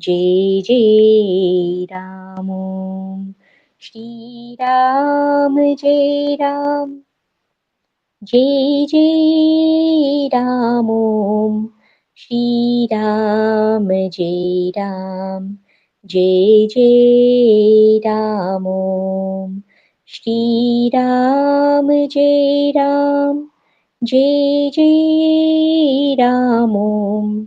जय जय राम ॐ श्री राम जय राम जय जय राम ॐ श्री राम जय राम जय जय राम ॐ श्री राम जय राम जय जय राम ॐ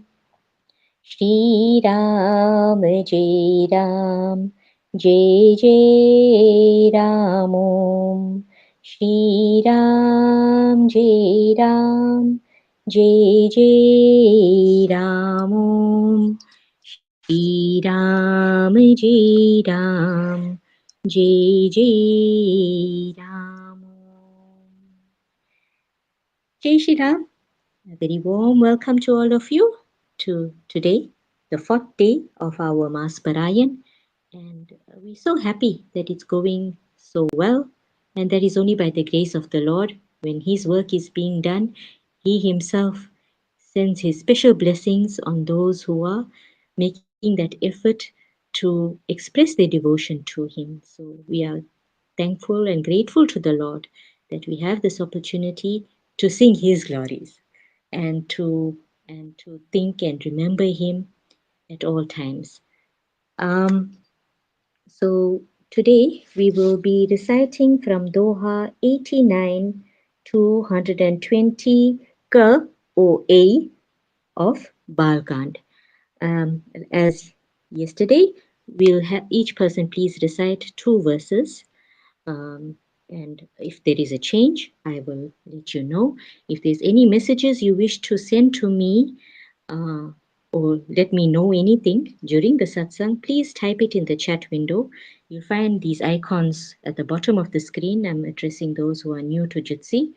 श्रीराम जय राम जय जय राम ॐ श्रीराम जय राम जय जय राम ॐ श्रीराम जय राम जय जय राम जय Shri Ram. A very warm welcome to all of you to today, the fourth day of our Maas Paraayan. And we're so happy that it's going so well. And that is only by the grace of the Lord. When His work is being done, He Himself sends His special blessings on those who are making that effort to express their devotion to Him. So we are thankful and grateful to the Lord that we have this opportunity to sing His glories and to think and remember Him at all times. So today we will be reciting from Doha 89 to 120 Ka or A of Balkand. As yesterday, we'll have each person please recite two verses. Um, and if there is a change, I will let you know. If there's any messages you wish to send to me, uh, or let me know anything during the satsang, please type it in the chat window. You'll find these icons at the bottom of the screen. I'm addressing those who are new to Jitsi.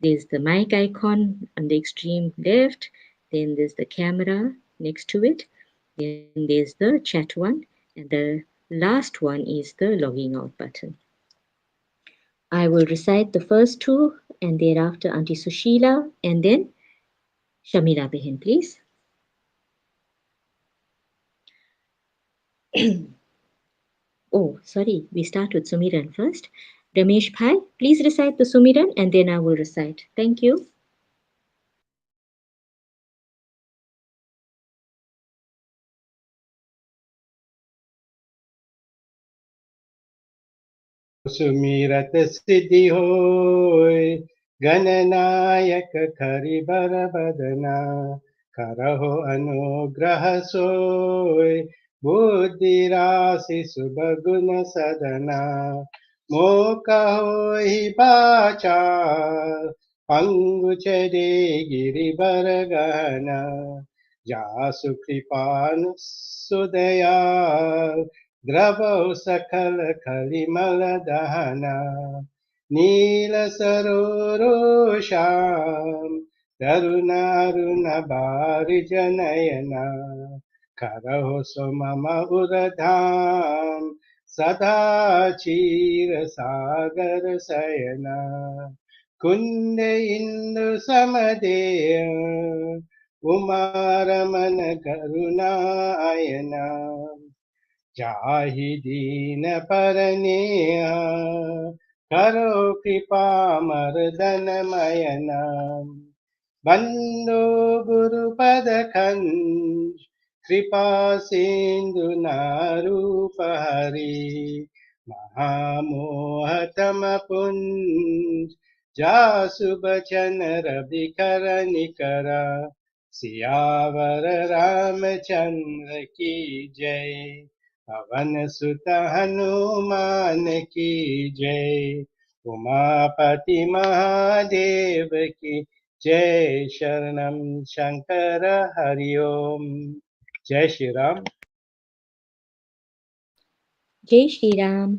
There's the mic icon on the extreme left, then there's the camera next to it, then there's the chat one, and the last one is the logging out button. I will recite the first two, and thereafter Auntie Sushila, and then Shamila Behin, please. Oh, sorry, we start with Sumiran first. Ramesh Bhai, please recite the Sumiran and then I will recite. Thank you. सुमिरत सिद्धि होय गणनायक खरिबर बदना करहो अनुग्रह सोय बुद्धि राशि सुबगुन सदना मोका होहि बाचार पंगु चरे गिरिबर गहना जासु कृपान सुदयाल द्रवौ सकल खलिमल दहना नील सरोरुषाम तरुण अरुण बारिजनयना करहो सो मम उरधाम सदा चीर सागर शयना कुंद इंदु समदेय उमारमन करुणायना जाहि दीन परनेहा करो कृपा मर्दन मयना बंदो गुरुपद खंड कृपा सिंधु नारूप हरि महामोहतम पुंज जासु बचन रवि कर निकरा सियावर रामचंद्र की जय पवन सुत हनुमान की जय उमापति महादेव की जय शरणम शंकर हरिओम जय श्री राम जय श्री राम.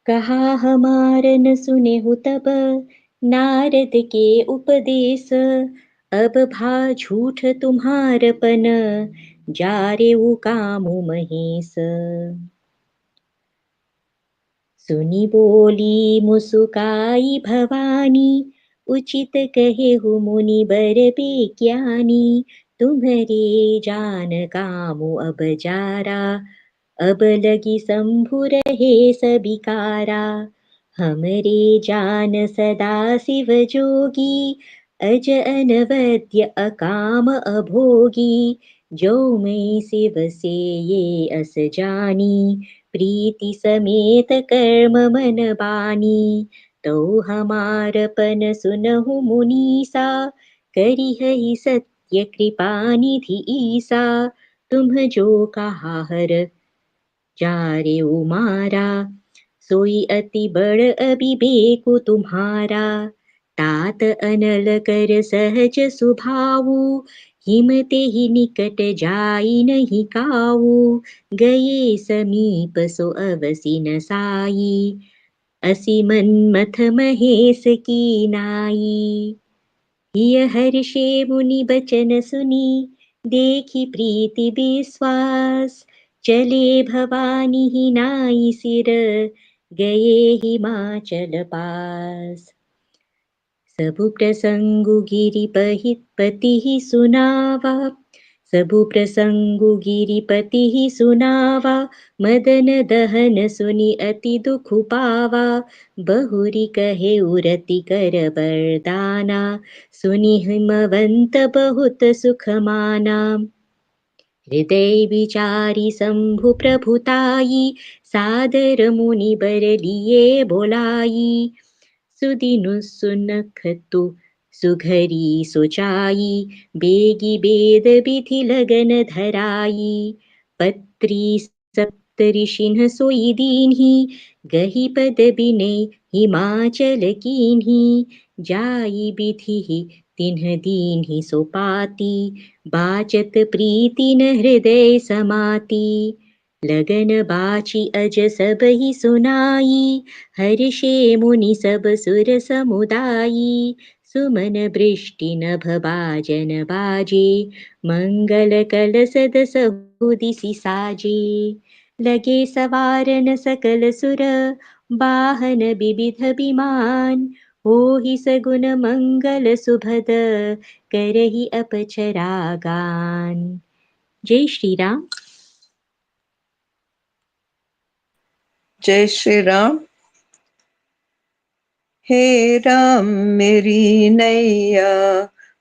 कहा हमार न सुने हो तब नारद के उपदेश अब भा झूठ तुम्हार पन जारे कामु महेश सुनी बोली मुसुकाई भवानी उचित कहे हो मुनि बर बेज्ञानी तुम्हरे जान कामो अब जारा, अब लगी शंभु रहे सबिकारा। हमरे जान सदा शिव जोगी, अज अनवद्य अकाम अभोगी। जो मैं शिव से ये अस जानी, प्रीति समेत कर्म मन बानी। तो हमारपन सुनहु मुनीसा, करिहहि सत्य कृपा निधि ईसा। तुम जो कहा हर जारे उमारा, सोई अति बड़ अविवेकु तुम्हारा। तात अनल कर सहज सुभावु, हिमते ही निकट जाई नहीं काऊ। गए समीप सो अवसि न साई, असी मन्मथ महेश की नाई। हिय हर्षे मुनि बचन सुनी, देखी प्रीति विश्वास। चले भवानी ही नाई सिर, गए हिमाचल पास। सबु प्रसंगु गिरिपति ही सुनावा, सबु प्रसंगु गिरिपति ही सुनावा। मदन दहन सुनि अति दुख पावा, बहुरी कहे उरति कर बरदाना। सुनि हिमवंत बहुत सुख माना, हृदय विचारी शंभु प्रभुताई। सादर मुनि बर लिए बोलाई, सुदिनु सुनखतु सुघरी सोचाई। बेगी बेद विधि लगन धराई, पत्री सप्त ऋषिन सोई दीन्ही। गही पद बिने हिमाचल कीन्ही, जाई विधि तिन्ह दीन्ही सोपाती। बाचत प्रीति न हृदय समाती, लगन बाची अज सब ही सुनाई। हर्षे मुनि सब सुर समुदायी, सुमन वृष्टि नभ बाजन बाजे। मंगल कलश दसहु दिसि साजे, लगे सवारन सकल सुर। वाहन विविध विमान, होहि सगुन मंगल सुभद। करहि अपचरा गान। जय श्री राम। जय श्री राम। हे राम मेरी नैया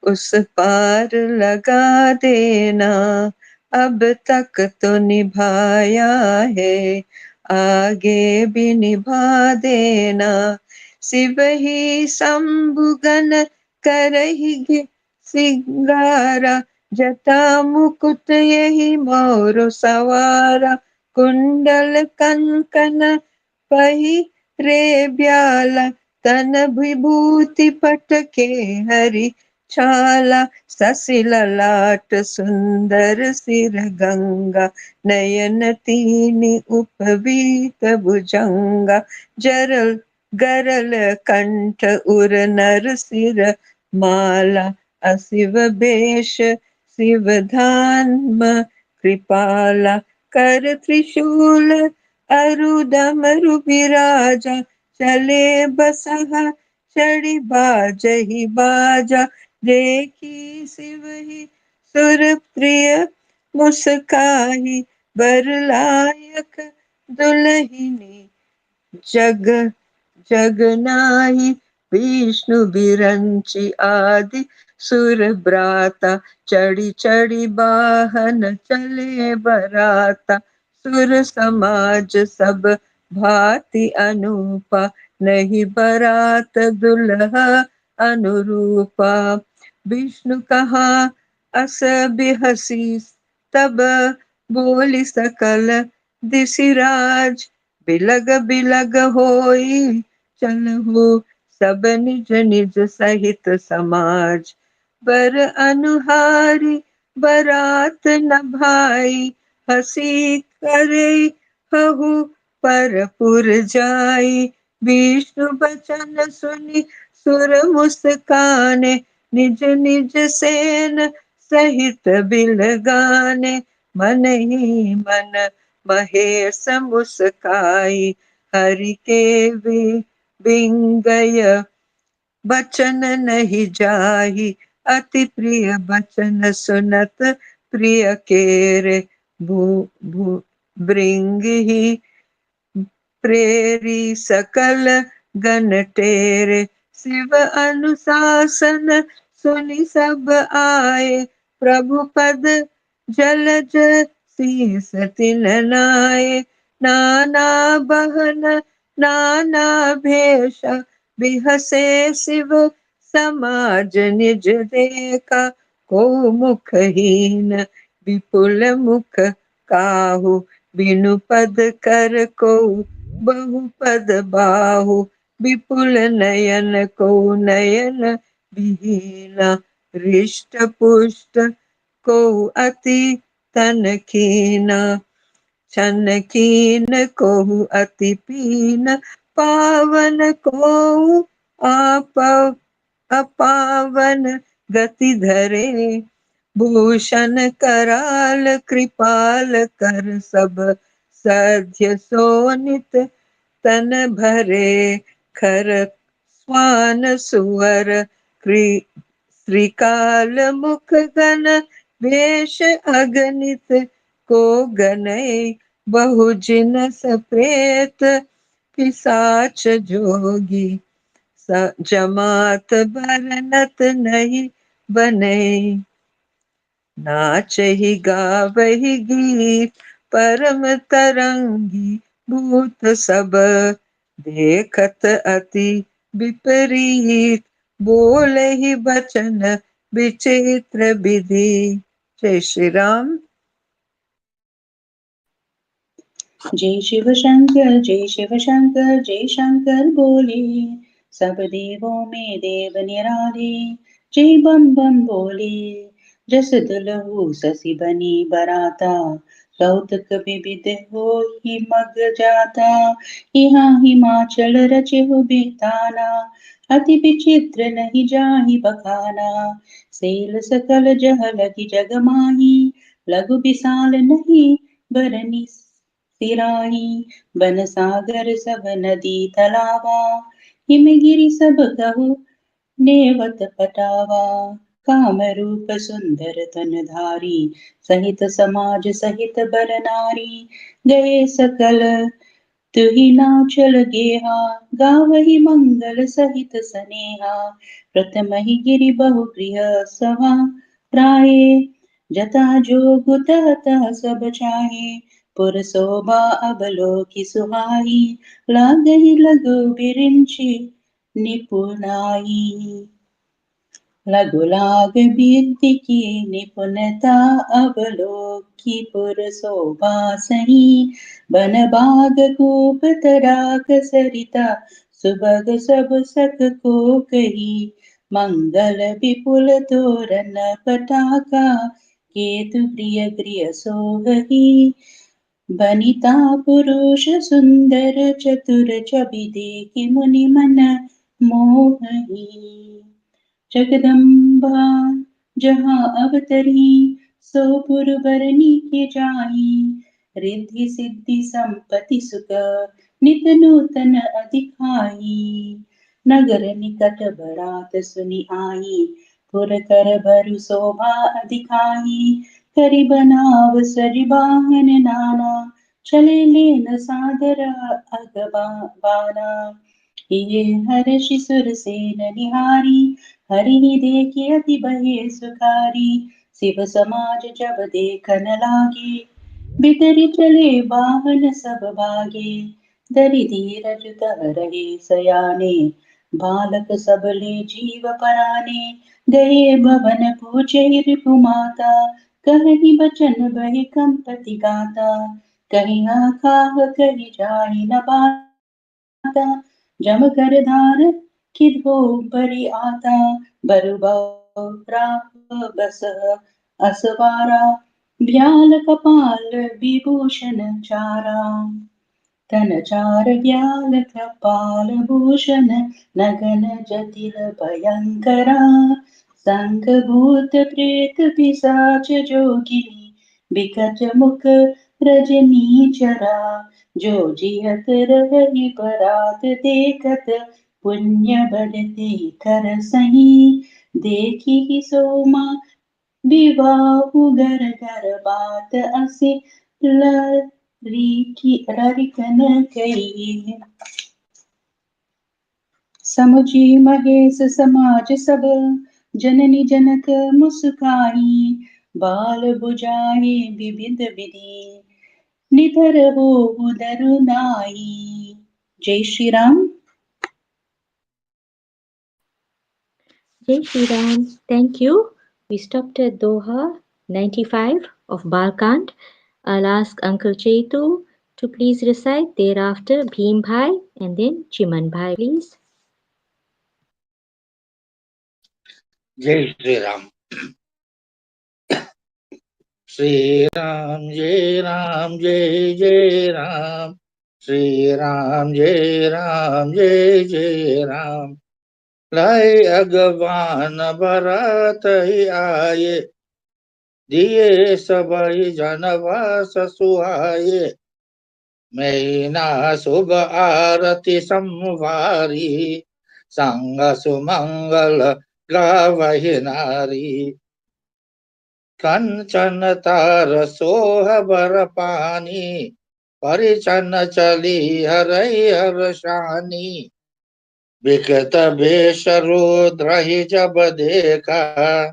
उस पार लगा देना, अब तक तो निभाया है आगे भी निभा देना। शिव ही शंभुगन करहि सिंगारा, जटा मुकुट यही मोर सवारा। कुंडल कंकन पही रे ब्याला, तन विभूति पटके हरि छाला। शशि ललाट सुंदर सिर गंगा, नयन तीनि उपवीत भुजंगा। जरल गरल कंठ उर नर सिर माला, अशिव बेश शिव धाम कृपाला। कर त्रिशूल अरुदमरु विराजा, चले बसहा चढ़ी बाजहि बाजा। देखी शिव ही सुर प्रिय मुस्काई, बर लायक दुलहिनी जग जगनाही। विष्णु बिरंची आदि सुर ब्राता, चढ़ी चढ़ी बाहन चले बराता। सुर समाज सब भांति अनूपा, नहीं बरात दुल्हा अनुरूपा। विष्णु कहा अस बिहसी, तब बोली सकल दिसिराज। बिलग बिलग होई चलहु सब निज निज सहित समाज। बर अनुहारी बरात न भाई, हसी करे हहु परपुर जाई। विष्णु बचन सुनि सुर मुस्काने, निज निज सेन सहित बिलगाने। मन ही मन महेश मुस्काई, हरि के बिंगय बचन नहीं जाहि। अति प्रिय बचन सुनत प्रिय केरे भू भू भृंग ही प्रेरी सकल गण टेरे शिव अनुशासन सुनि सब आए प्रभु पद जलज शीस तिन नाये नाना बहन नाना भेष बिहसे शिव समाज निज देखा को मुखहीन विपुल मुख काहू बिनु पद कर को बहुपद बाहु विपुल नयन को नयन विहीना हृष्ट पुष्ट को अति तन कीना छन कीन को अति पीन पावन को आप अपावन गति धरे भूषण कराल कृपाल कर सब सध्य सोनित तन भरे खर स्वान सुअर श्रीकाल मुख गण वेश अगणित को गणय बहु जिनस प्रेत पिसाच जोगी जमात बरनत नहीं बने नाचहि गावहि गीत परम तरंगी भूत सब देखत अति विपरीत बोलहि बचन विचित्र विधि। जय श्री राम। जय शिव शंकर जय शिव शंकर जय शंकर बोले। सब देवों में देव निराले जय बम बम बोले। जस दुलहु ससी बनी बराता कौतुक विविध हो ही मग जाता। यहाँ हिमाचल रचहु बिताना अति विचित्र नहीं जाहि बखाना। सेल सकल जह लगी जग माही लघु विशाल नहीं बरनी सिराही। बन सागर सब नदी तलावा हिमगिरि सब कहु नेवत पटावा। काम रूप सुंदर तन धारी सहित समाज सहित बर नारी। गए सकल तुही नाचल गेहा गावहि मंगल सहित सनेहा। प्रथम ही गिरि बहु गृह सभा राये जता जोग तह तह सब चाहे। पुर शोभा अबलोकि सुहाई लागहि लघु बिरिंचि निपुणाई। लघु लाग कीर्ति की निपुणता अवलोकि पुर शोभा सही। बन बाग कूप तराक सरिता सुभग सब सख को कही। मंगल विपुल तोरण पटाका केतु प्रिय गृह सोहही। बनिता पुरुष सुंदर चतुर छवि देखि मुनि मन मोहही। जगदम्बा जहाँ अवतरी सो पुरबरनी के जाई। रिद्धि सिद्धि संपत्ति सुख नित नूतन अधिकाई। नगर निकट बरात सुनि आई पुर कर भरु शोभा अधिकाई। करि बनाव सरि वाहन नाना चले लेन सादर अगबाना। ये हर्षि सुर सेन निहारी हरि देखि अति बहे सुखारी। शिव समाज जब देखन लागे बितरि चले वाहन सब भागे। दरि धीरज तह रहे सयाने बालक सब ले जीव पराने। गए भवन पूछे रिपु माता कहहि बचन बहि कंपति गाता। कहीं आकाह कहीं जाहि न बाता जम कर धार किधो बरि आता। बरु प्राप बस असवारा ब्याल कपाल विभूषण चारा। तन चार व्याल कपाल भूषण नगन जटिल भयंकरा। संग भूत प्रेत पिशाच जोगिनी बिकट मुख रजनी चरा। जो जियत रही बरात देखत पुण्य बढ़ते कर सही। देखी ही सोमा विवाहु घर घर बात असे लरिकन कही समुझी महेश समाज सब जननी जनक मुस्काई बाल बुझाए विविध विधि निधर हो उदर नाई जय Shri Ram Jai Shri Ram. Thank you. We stopped at Doha 95 of Balkand. I'll ask Uncle Chetu to please recite thereafter Bhim Bhai and then Chiman Bhai, please. जय श्री राम। श्री राम जय राम जय जय राम। श्री राम जय राम जय जय राम। लाए अगवान बरात ही आए, दिए सबई जनवास सुहाए। मैना शुभ आरती संवारी, संग सुमंगल गावहि नारी। कंचन तार सोह बर पानी, परिचन चली हरई हर शानी। विकट भेष रुद्र ही जब देखा,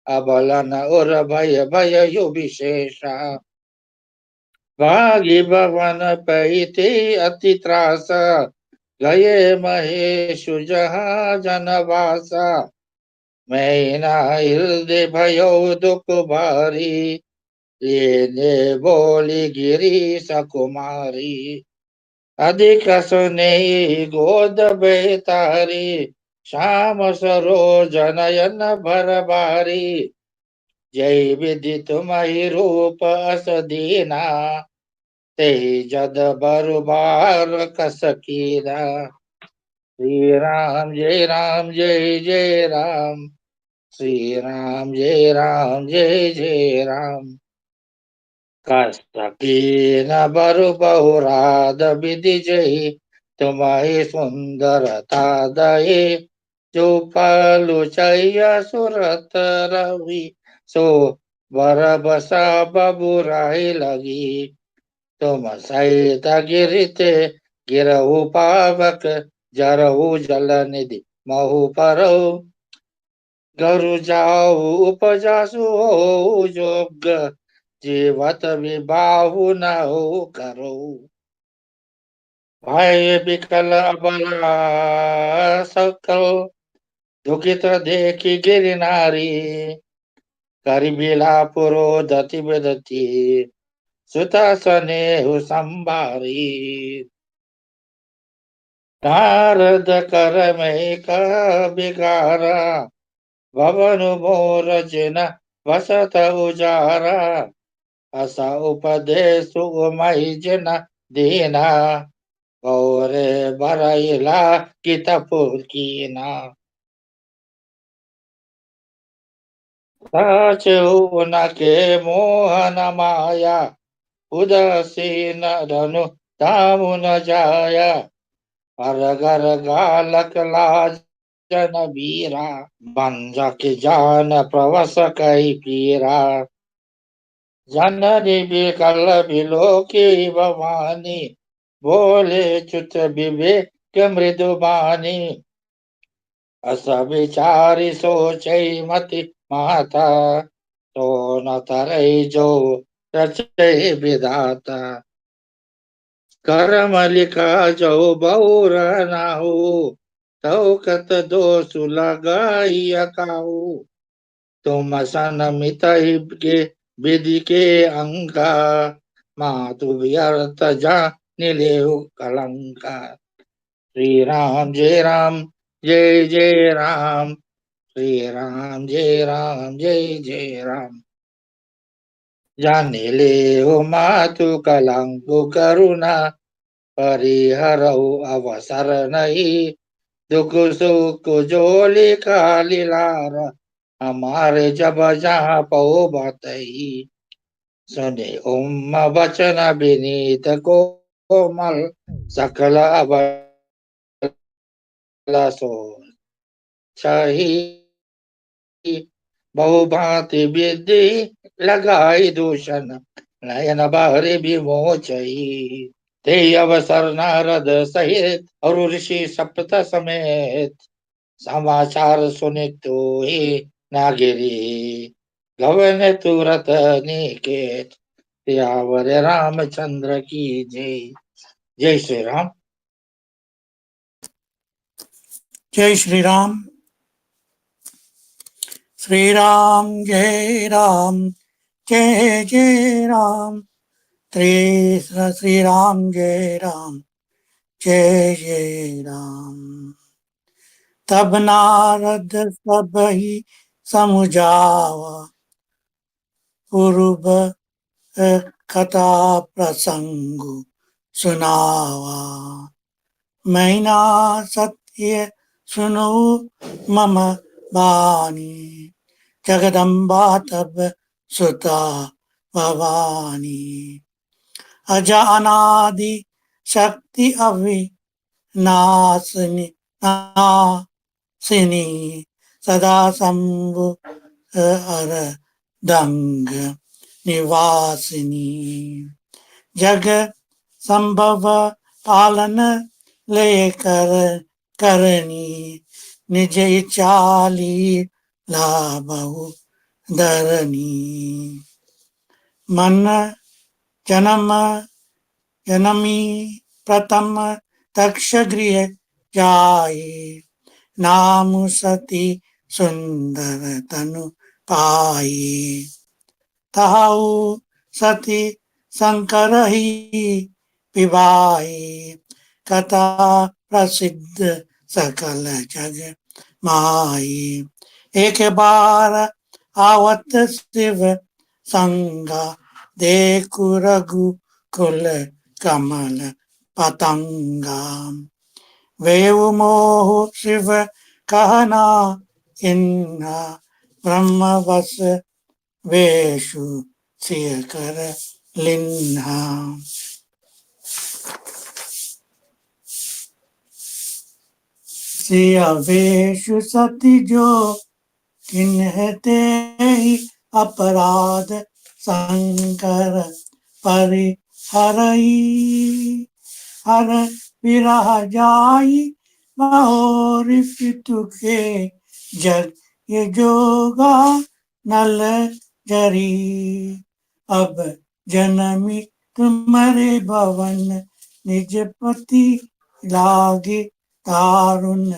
अबलन उर भय भय यु विशेषा। भागी भवन पैते अति त्रास, गए महेश जहाँ जनवासा। मैना हृदय भयो दुख भारी, ये ने बोली गिरी सकुमारी। अधिक सुने गोद बेतारी, श्याम सरोज नयन भर बारी। जय विधि तुम्हारी रूप अस दीना, ते जद बरुबार कस कीना। श्री राम जय राम जय जय राम। श्री राम जय राम जय जय राम। कस्तकीन बरु बहुराध विधि जही, तुम्हारी सुंदरता दये। जो पालु चैया सुरत रवि, सो बर बसा बबुराई लगी। तुम सहित गिरते गिरहु पावक, जरहु जल निधि महु परौ। गरु जाऊ उपजासु हो जोग, जीवत विबाहु न हो करो। भय विकल अबला सकल, दुखित देखी गिर नारी। करिबिला पुरोधति विदति, सुत स्नेहु संभारी। नारद कर में कह बिगारा, भवन मोर जिन वसत उजारा। असा उपदेश मई जिन दीना, गौरे बरैला कित कीना। सच उनके मोहन माया, उदासीन धनु धामु न जाया। अरगर गालक लाजन बीरा, बंजक जान प्रवस कई पीरा। जननी बिकल बिलोकी भवानी, बोले चुत विवेक मृदुबानी। अस विचारी सोचै मति माता, तो न तरई जो रचै विधाता। करम लिखा जो बहुर नाहु, तौ कत दोष लगाई अकाऊ। तुम सन मितहि के विधि के अंका, मातु व्यर्थ जा निलेहु कलंका। श्री राम जय राम जय जय राम। श्री राम जय राम जय जय राम। जानिले हो मातु कलंकु करुणा, परिहरऊ अवसर नहीं। दुख सुख जो लिखा लीलार, हमारे जब जहाँ पौ बतई। सुने उम्म वचन विनीत कोमल, सकल अबला सो। छही बहुभांति विधि लगाई दूषण नयन बाहरी विमोचई ते अवसर नारद सहित और ऋषि सप्त समेत समाचार सुनि तो ही नागिरी गवन तुरत निकेत सियावर रामचंद्र की जय। जय श्री राम। जय श्री राम। श्री राम जय राम जय जय राम। श्री राम जय राम जय जय राम। तब नारद सब ही समुझावा पूर्व कथा प्रसंग सुनावा। मैना सत्य सुनो मम बानी जगदम्बा तब सुता भवानी। अजानादि शक्ति अविनाशिनी नाशिनी सदा शंभु अरदंग निवासिनी। जग संभव पालन लेकर करनी निज इच्छाली लाभहु धरनी। मन जन्म जनमी प्रथम दक्ष गृह जाए नाम सती सुंदर तनु पाए। तहाऊ सती शंकर ही पिबाए कथा प्रसिद्ध सकल जग माई। एक बार आवत शिव संगा देखु रघु कुल कमल पतंगा। वेउ मोह शिव कहना इन्हा ब्रह्म वस वेशु सिय कर लिन्हा। सिय वेशु सती जो किन्हते ही अपराध संकर परिहरई। हर विरह जाई महोर पितु के जग ये जोगा नल जरी। अब जनमी तुम्हारे भवन निज पति लागे तारुण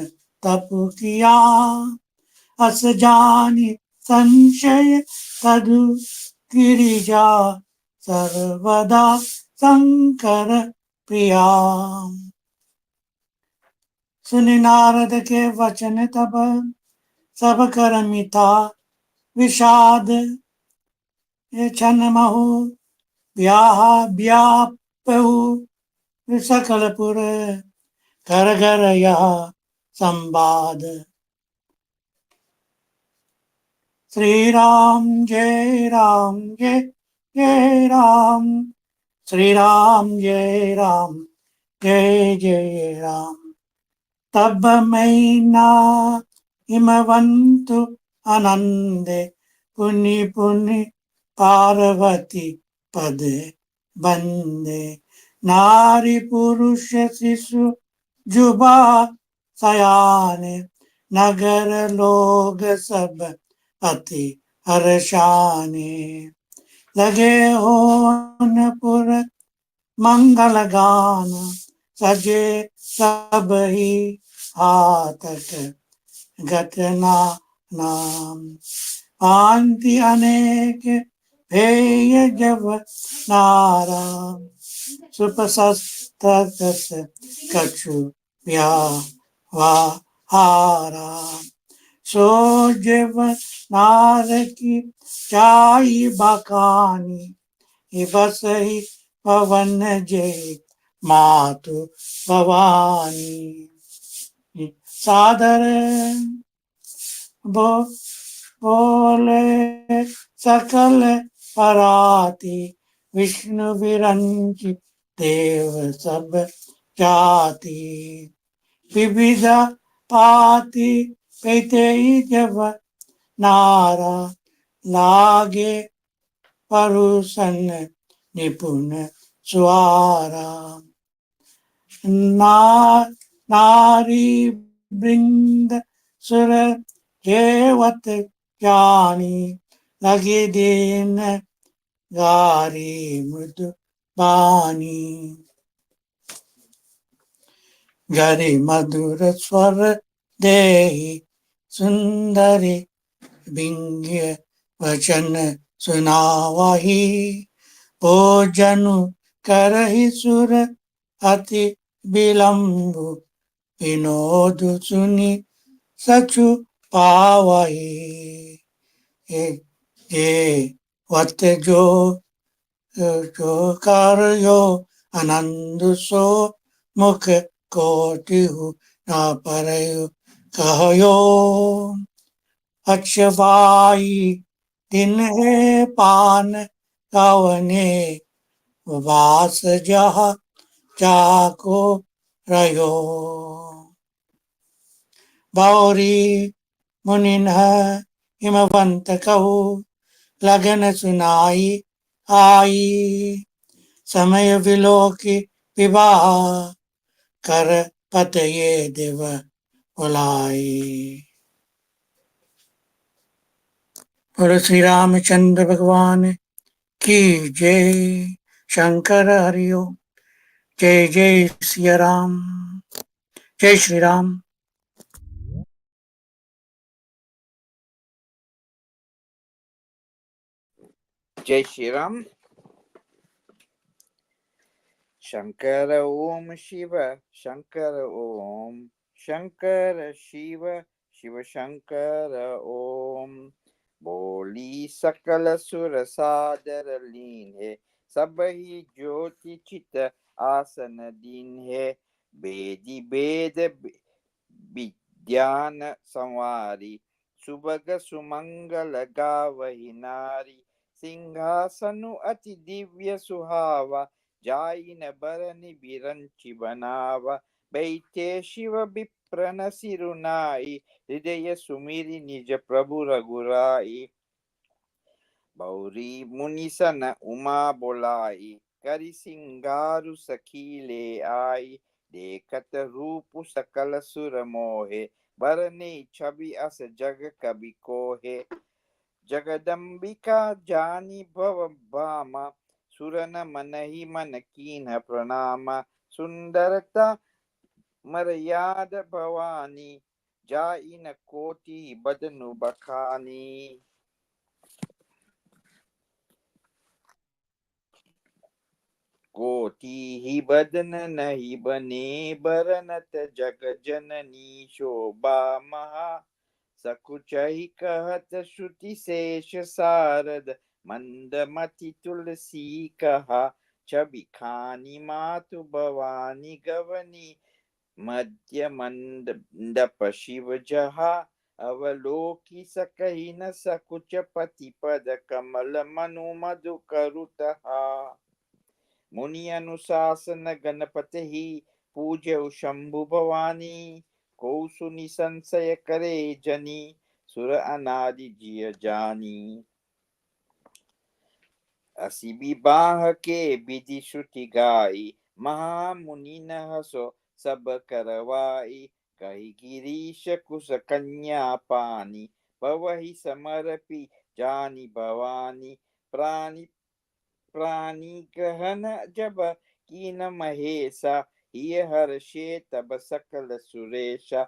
तप किया। अस जानी संशय तदु गिरिजा सर्वदा शंकर प्रिया। सुनि नारद के वचन तब सब कर मिथा विषाद। ये छन महु व्यापहु सकलपुर घर घर यह संवाद। श्री राम जय राम जय जय राम। श्री राम जय राम जय जय राम। तब मैना हिमवंतु आनंदे पुनि पुनि पार्वती पद बंदे। नारी पुरुष शिशु जुबा सयाने नगर लोग सब अति हर्षाने। लगे होनपुर मंगल गान सजे सब ही हाथक घटना नाम। आंति अनेक भेय जब नारा सुपसस्तस कछु हारा। सो जब नार की चाई बकानी बस ही पवन जय मातु भवानी। सादर बोले सकल पराती विष्णु विरंची देव सब जाति। विविध पाति पेते जब नारा लागे परुसन निपुण सुआरा ना नारी बृंद सुर जेवत जानी लगे दिन गारी मृदु बानी गरि मधुर स्वर देहि सुंदरी बिंग्य वचन सुनावही भोजनु करहि सुर अति विलंबु विनोद सुनि सचु पावही ये वत जो कर यो आनंद सो मुख कोटिहु ना परयु कहयो अक्षबाई दिन है पान कवने वास जहा जाको रयो बौरी मुनिन हिमवंत कहू लगन सुनाई आई समय विलो की विवाह कर पत ये देव बुलाई बोलो श्री रामचंद्र भगवान की जय शंकर हरिओ जय जय सिया राम जय श्री राम जय श्री राम। शंकर ओम शिव शंकर ओम शंकर शिव शिव शंकर ओम। बोली सकल सुर सादर लीन है, सब ही ज्योति चित आसन दीन है। वेदी वेद विज्ञान संवारी, सुबग सुमंगल गावही नारी। सिंहासनु अति दिव्य सुहावा, जाई न बरनि बिरंचि बनावा। बैठे शिव विप्रन सिरुनाई, हृदय सुमिरि निज प्रभु रघुराई। बौरी मुनिसन उमा बोलाई, करि सिंगारु सखीले आई। देखत रूप सकल सुर मोहे, बरने छवि अस जग कवि कोहे। जगदम्बिका जानी भव भामा, सुरन मनहि मन कीन्ह प्रणामा। सुंदरता मर्याद भवानी, जाई न कोटि बदनु बखानी। कोटि ही बदन नहीं बने, बरनत जग जननी शोभा महा। सकुचहि कहत श्रुति शेष सारद, मंद मति तुलसी कहा। छवि खानी मातु भवानी गवनी, मध्य मंडप शिव जहा। अवलोकि सकहि न सकुच पति पद, कमल मनु मधु करुतहा। मुनि अनुशासन गणपति ही, पूज्य शंभु भवानी। को सुनि संशय करे जनी, सुर अनादि जिय जानी। असी विवाह के विधि श्रुति गाई, महामुनि न हसो सब करवाई। कही गिरीश कुश कन्या पानी, पवहि समर्पी जानी भवानी। प्राणी प्राणी गहन जब कीन महेशा, हिय हर्षे तब सकल सुरेशा।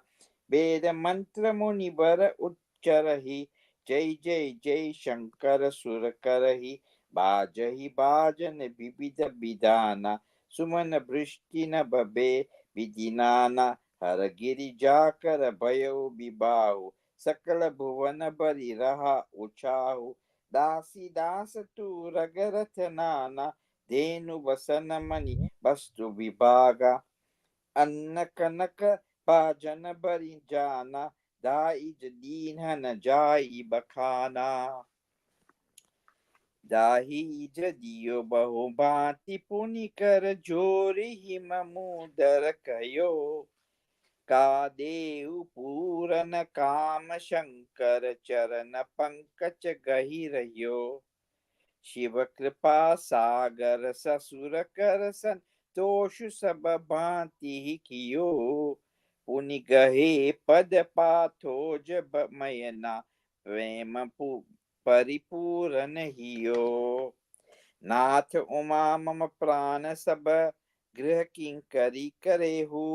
वेद मंत्र मुनि बर उच्चरहि, जय जय जय शंकर सुर करहि। बाजहि बाजन विविध विधाना, सुमन वृष्टि न बबे विधि नाना। हर गिरि जाकर भयो विबाहु, सकल भुवन बरि रहा उछाहु। दासी दास तू रगरथ नाना, धेनु बसन मणि वस्तु विभागा। अन्न कनक भाजन बरि जाना, दाइज दीन न जाई बखाना। दाहीज दियो बहु भांति, पुनि कर जोरि हिम मुदर कयो। कादेव पूरन काम शंकर चरण पंकज गहिरयो। शिव कृपा सागर ससुर कर संतोष सब भांति ही कियो। पुनि गहे पद पाथो जब मयना प्रेम परिपूरन हियो। नाथ उमा मम प्राण सब गृह किंकरी करे हो।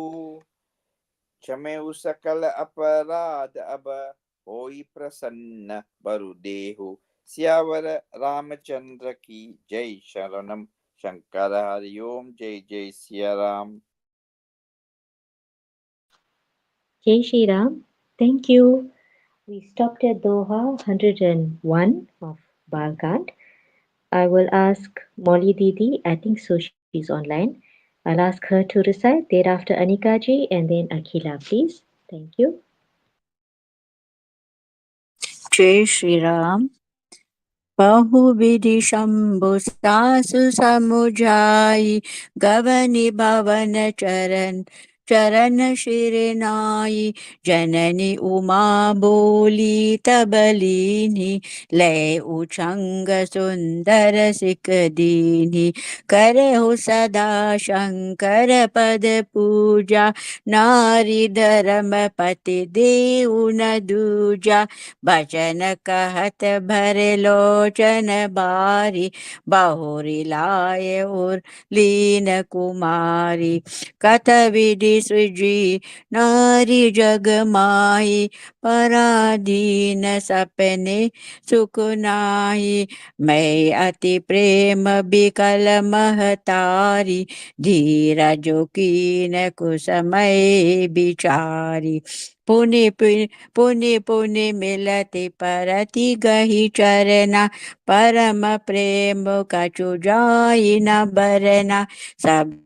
क्षमेउ सकल अपराध अब होई प्रसन्न बरु। सियावर रामचंद्र की जय। शरणम शंकर हरिओम। जय जय Siya Ram. Jai Shri Ram. Thank you. We stopped at Doha 101 of Balkand. I will ask Molly Didi, I think so she's online. I'll ask her to recite, thereafter Anika ji, and then Akhila, please. Thank you. जय श्री राम। बहुविधि शंभु सासु समुझाई, गवनि भवन चरण चरण शिर नाई। जननी उमा बोली तब लीनी, लय उछंग सुंदर सिक दीनी। करहु सदा शंकर पद पूजा, नारी धर्म पति देउ न दूजा। बचन कहत भरे लोचन बारी, बहुरी लाए और लीन कुमारी। कथ विधि सृजी नारी जग माही, पराधीन सपने सुख नाही। मैं अति प्रेम बिकल महतारी, धीरज कीन कुसमय बिचारी। पुनि पुनि पुनि मिलति परति गहि चरना, परम प्रेम कछु जाई न बरना। सब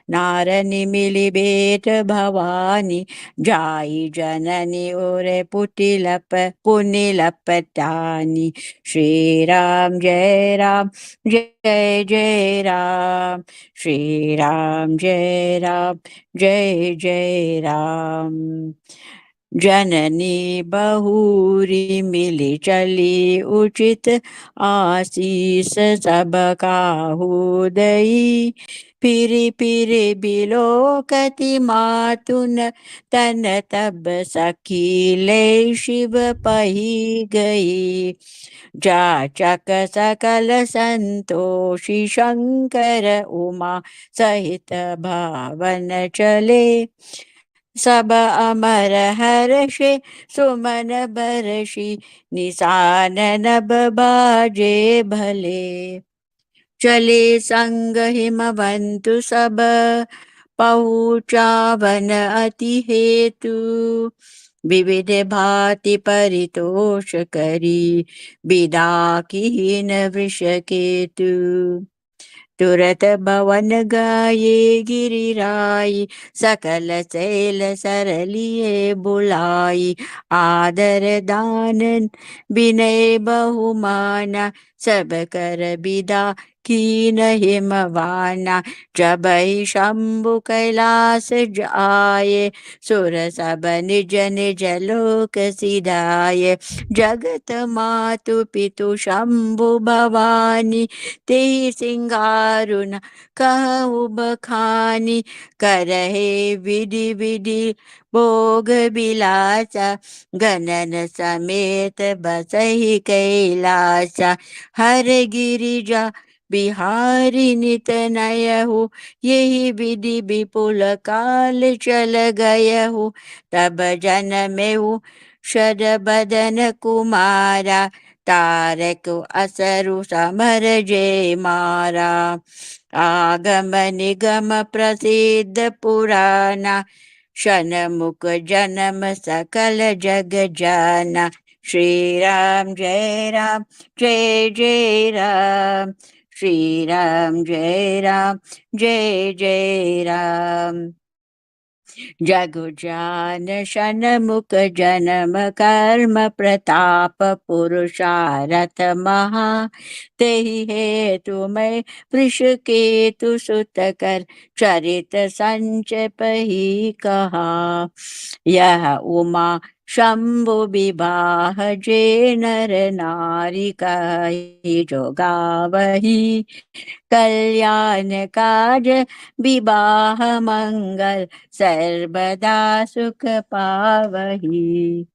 नारनि मिली बेट भवानी, जाई जननी ओरे पुनि लपटानी। श्री राम जय राम जय जय राम, श्री राम जय राम जय जय राम। जननी बहुरी मिली चली उचित, आशीष सब काहू दई। फिरि फिरि बिलोकति मातुन, तन तब सखी ले शिव पही गई। जाचक सकल संतोषी शंकर, उमा सहित भावन चले। सब अमर हर्षे सुमन बरषि, निसानन बाजे भले। चले संग हिमवंतु सब, पहुँचावन अति हेतु। विविध भांति परितोष करी, विदा कीन वृषकेतु। तुरत भवन गाये गिरिराई, सकल शैल सरलिए बुलाई। आदर दानन विनय बहुमाना, सब कर विदा कीन हिमवाना। जब ही शंभु कैलास जाए, सुर सब निज निज लोक सिधाए। जगत मातु पितु शंभु भवानी, तेहि सिंगारुन कहु बखानी। करहे विधि विधि भोग बिलासा, गणन समेत बसहि कैलासा। हर गिरिजा बिहारी नित नयहु, यही विधि विपुल काल चल गयहु। तब जनमेहु शद बदन कुमारा, तारक असरु समर जय मारा। आगम निगम प्रसिद्ध पुराना, शनमुख जन्म सकल जग जाना। श्री राम जय राम जय जय राम, श्री राम जय राम जय जय राम। जगुजान शनमुख जनम कर्म प्रताप पुरुषारथ महा तेहि हेतु मैं वृष केतु सुत कर चरित संचय पही कहा। यह उमा शंभु विवाह जे नर नारी कही जो गावही कल्याण काज विवाह मंगल सर्वदा सुख पावही।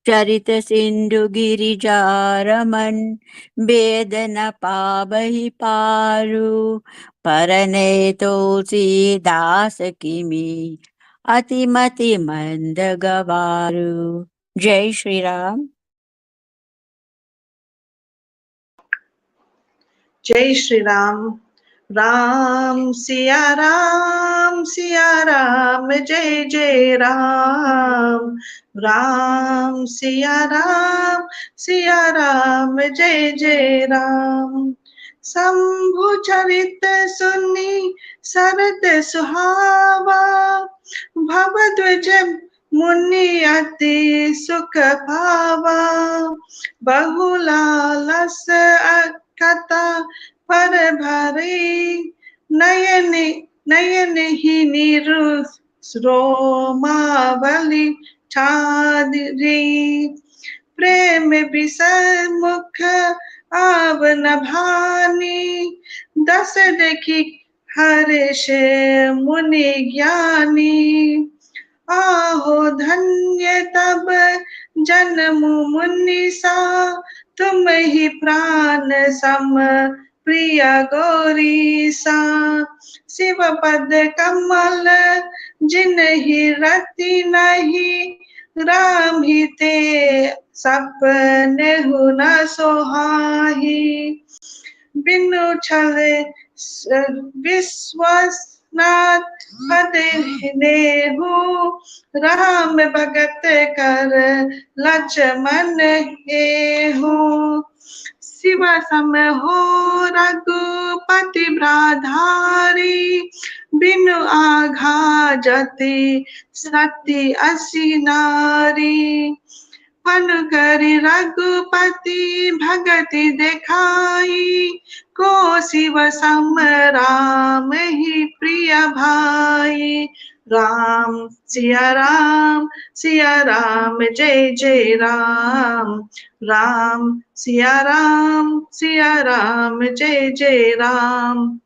चरित सिंधु गिरिजारमन वेद न पावही पारु परने तुलसीदास किमी अतिमति मंद गवारु। जय श्री राम। जय श्री राम। राम सिया राम जय जय राम। राम सिया राम जय जय राम। शंभु चरित सुनी सरद सुहावा भवध्वज मुनि अति सुख पावा। बहुलालस कथा पर भरी नयन नयन ही निरु रोमावली छादरी। प्रेम विषय मुख आव न भानी दस देखी हर्ष मुनि ज्ञानी। आहो धन्य तब जन्म मुनिसा तुम ही प्राण सम प्रिय गौरीसा। शिव पद कमल जिन ही रति नहीं राम ही ते सपने हु न सोहाही। बिनु छल विश्वासनाथ पद नेहु राम भगत कर लक्ष्मण हेहु। शिव सम हो रघुपति ब्राधारी बिनु आघा जति सती असी नारी। अनुकरि रघुपति भगति देखाई को शिव सम राम ही प्रिय भाई। राम सिया राम जय जय राम। राम सिया राम जय जय राम।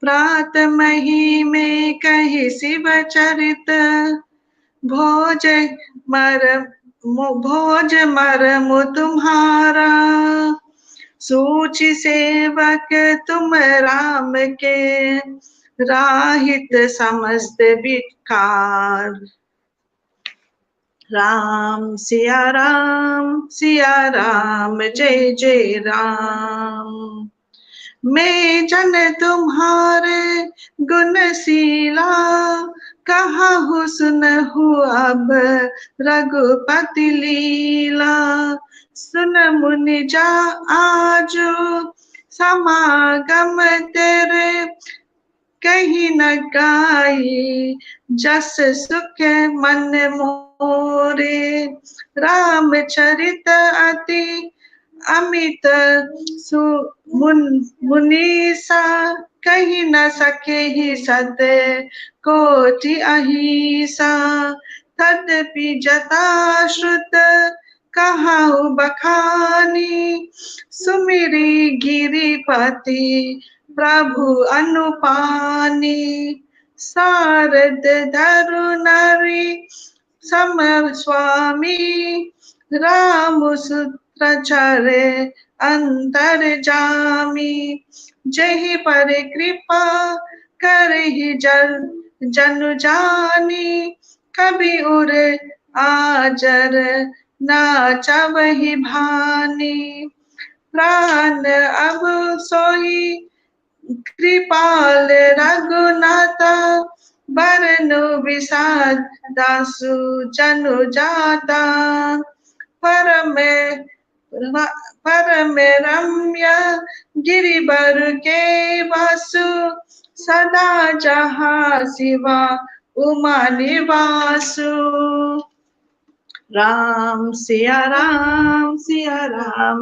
प्रात मही में कही शिव चरित भोज मरम तुम्हारा। सूचि सेवक तुम राम के राहित समस्त विकार। राम सिया राम जय जय राम। मैं जन तुम्हारे गुणशीला कहाहु सुनहु अब रघुपति लीला। सुन मुनि जा आजो समागम तेरे कहीं न गाई जस सुख मन मोरे। रामचरित अति अमित मुनीसा कही न सके ही सद कोटि अहिसा। तदपि जता श्रुत कहाऊ बखानी सुमिरी गिरिपति प्रभु अनुपानी। सारद धरु नरी सम स्वामी राम सूत्र चरे अंतर जामी। जही पर कृपा करहि जनु जानी कभी उर आजर नाचवहि भानी। प्राण अब सोई कृपाल रघुनाथा बरनु विषाद दासु जनु जाता। परम परम रम्य गिरिबर के वासु सदा जहाँ शिवा उमा निवासु राम सिया राम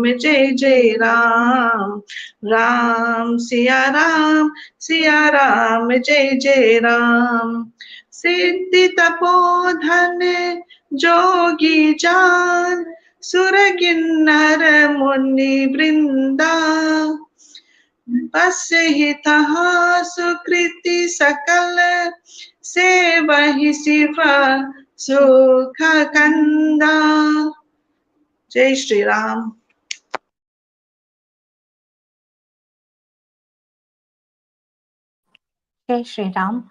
जय जय राम सिया राम जय जय राम सिद्धि तपोधन जोगी जान सुर किन्नर मुनि वृंदा बस ही तहाँ सुकृति सकल से वही शिव सुख कंदा। जय श्री राम। जय श्री राम।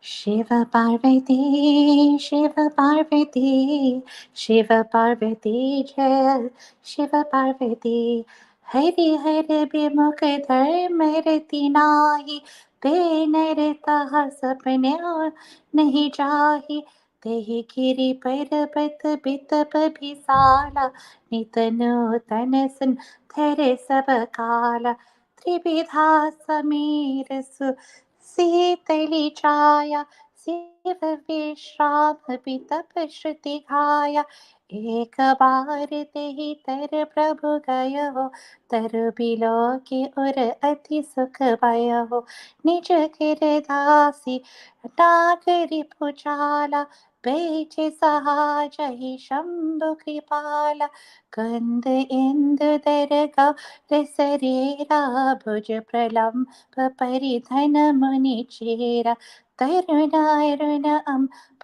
शिव पार्वती शिव पार्वती शिव पार्वती जय शिव पार्वती हरि हर विमुख धर्म रति नाही ते नर तह सपने नहीं जाहि तेहि गिरि पर्वत बितप विशाला नित नूतन सुन धर सब काला त्रिविधा समीर शीतली छाया शिव विश्राम तप श्रुति घाया एक बार ते ही तर प्रभु गय हो तर बिलो के उर अति सुख भय हो निज गिर दासी नागरि पुचाला बेचे सहाजहि शंभु कृपाला कंद इंदु दरगा रसरेरा भुज प्रलम परिधन मुनि चेरा तरुण अरुण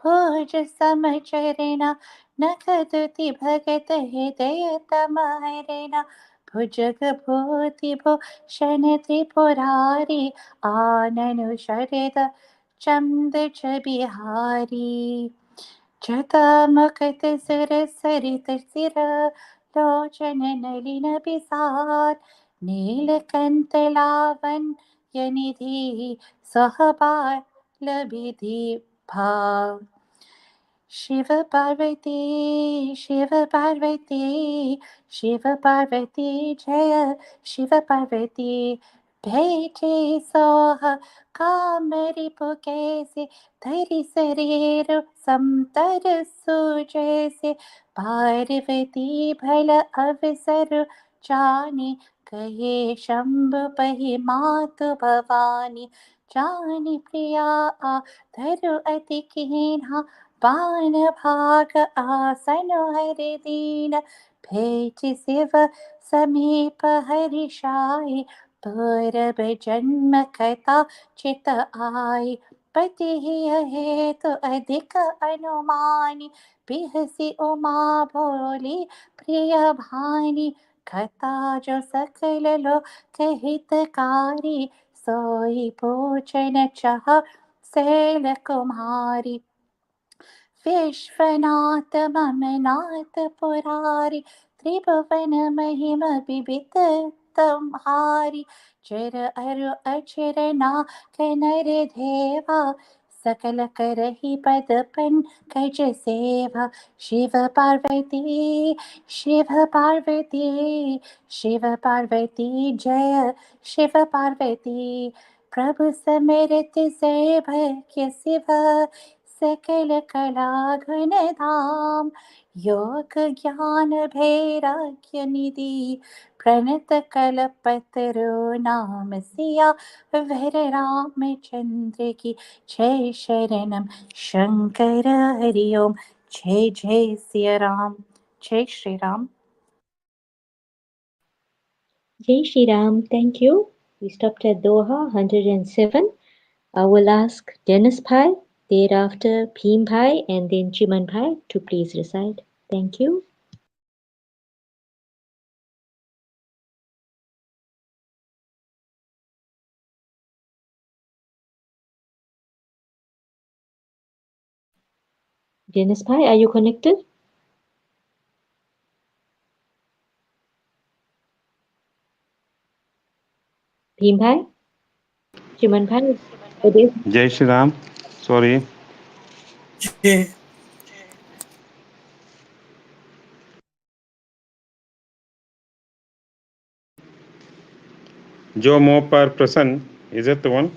भोज समचरना नखदुति भगत हृदय तमहरना भुजग भूति भूषण त्रिपुरारी आननु शरद चंद बिहारी जटामकत सुर सरित सिर लोचन नलिन बिसार नीलकंठ लावन यनिधि सहबार लभिधि भाव शिव पार्वती शिव पार्वती जय शिव पार्वती भेटे सोह कामरि पुकैसे धरि शरीर समतर सुजैसे पार्वती भल अवसर जानी कहे शंभु पहि मातु भवानी जानी प्रिया आ धरु अति कीन्हा पान भाग आसन हरि दीन भेच शिव समीप हरिषाई पूरब जन्म कथा चित आई पति हेतु अधिक अनुमानी बिहसी उमा भोली प्रिय भानी कथा जो सकल लोक हितकारी सोई पूजन चाह सैल कुमारी विश्वनाथ मम नाथ पुरारी त्रिभुवन महिम विविध तुम्हारी चर अरु अचर ना नर देवा सकल करहि पद कज सेवा शिव पार्वती जय शिव पार्वती प्रभु समरत सर्वज्ञ शिव सकल कला घन धाम योग ज्ञान भैराग्य निधि प्रणत कलपतरु नाम सिया वर रामचंद्र की जय शरणम शंकर हरि ओम जय जय सिया राम जय Shri Ram Jai Shri Ram, thank you. We stopped at Doha 107. I will ask Dennis Pai, thereafter Bhim Pai, and then Chiman Pai to please recite. Thank you. Dennis Pai, are you connected? Bhim Pai? Chiman Pai? जय Shri Ram sorry जय जो मोह पर प्रसन्न is it one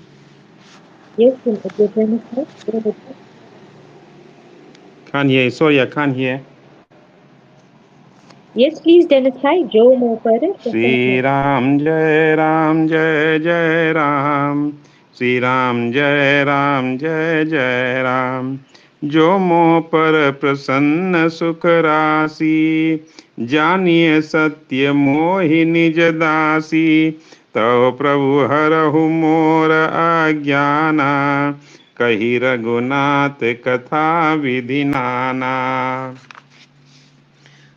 Yes, your turn is right. Go ahead. Can't hear. Sorry, I can't hear. Yes, please, Dennis. Hi, Joe Mopare. Sri Ram Jai Ram Jai Jai Ram, Sri Ram Jai Ram Jai Jai Ram, जो मोह पर प्रसन्न सुख राशि, जानिए सत्य मोहि निज दासी, तव प्रभु हरहु मोर अज्ञाना, कही रघुनाथ कथा विधि नाना।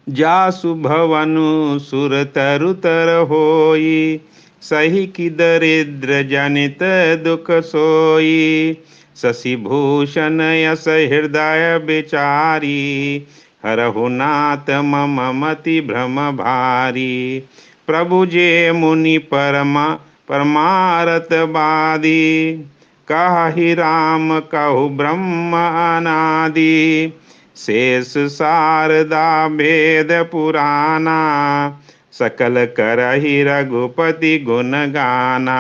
जासु भवनु सुर तरु तर होई, सही की दरिद्र जनित दुख सोई, शशि भूषण यस हृदय बिचारी, हरहु नाथ मम मति भ्रम भारी। प्रभु जे मुनि परमारत बादी, कहि राम कहु ब्रह्म अनादि, शेष शारदा वेद पुराना, सकल करहि रघुपति गुण गाना।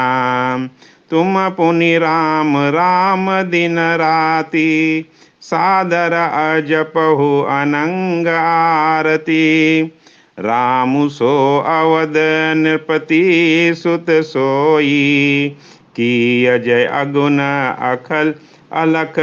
तुम पुनि राम राम दिन राति, सादर अजपहु अनंग आरती। राम सो अवद नृपति सुत सोई, की अजय अगुन अखल अलख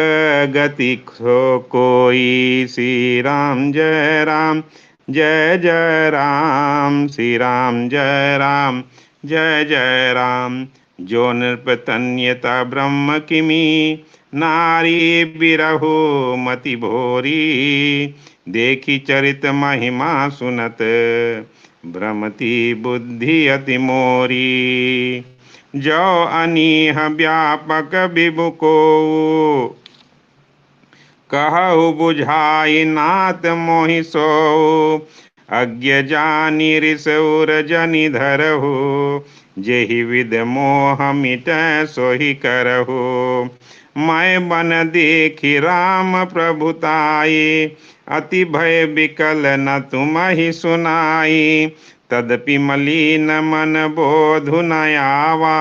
गति सो कोई। श्री राम जय राम जय जय राम, श्री राम जय राम जय जय राम। जो नृपतन्यता ब्रह्म किमी, नारी बिरहु मति भोरी, देखी चरित महिमा सुनत, भ्रमति बुद्धि अति मोरी। जो अनीह व्यापक विभु को, कहु बुझाई नाथ मोहि सो, अज्ञ जानी ऋसौर जनि धरहु, जेहि विध मोह मिट सोहि करहु। मैं बन देखी राम प्रभुताई, अति भय विकल न तुम ही सुनाई। तदपि मलिन मन बोधु न आवा,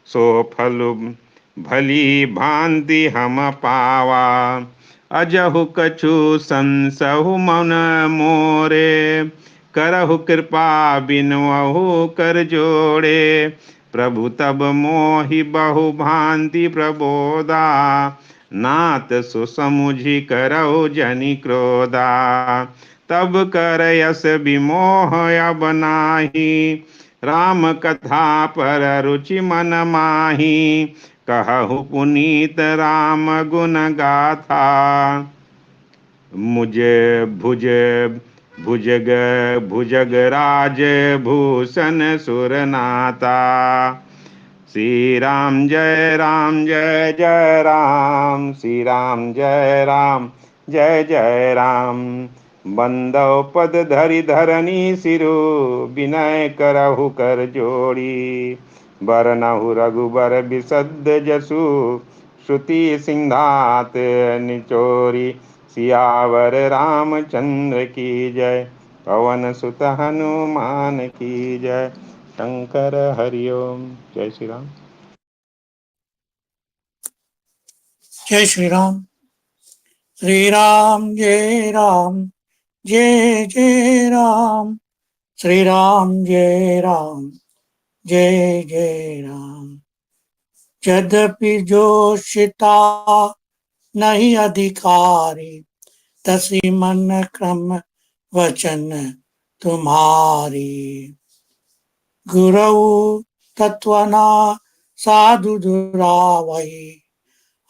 सो फल भली भांति हम पावा। अजहु कछु संसहु मन मोरे, करहु कृपा बिनवहु कर जोड़े। प्रभु तब मोहि बहु भांति प्रबोधा, नाथ सुसमुझि करहु जनि क्रोधा। तब कर यस विमोह अब नाही, राम कथा पर रुचि मन माही। कहु पुनीत राम गुण गाथा, मुझे भुजग भुजग राज भूषण सुरनाथा। श्री राम जय राम जय जय राम, श्री राम जय राम जय जय राम। बंदव पद धरि धरनी सिरु, विनय करहु कर जोड़ी। बरनहु रघुबर बिसद जसु, श्रुति सिंहात निचोरी। सियावर रामचंद्र की जय, पवन सुत हनुमान की जय। शंकर हरिओम। जय श्री राम। जय श्री राम। श्री राम जय राम जय जय राम, श्री राम जय राम जय जय राम। यद्यपि जोशिता नहीं अधिकारी, तसी मन क्रम वचन तुम्हारी। गुरु तत्वना साधु दुरावही,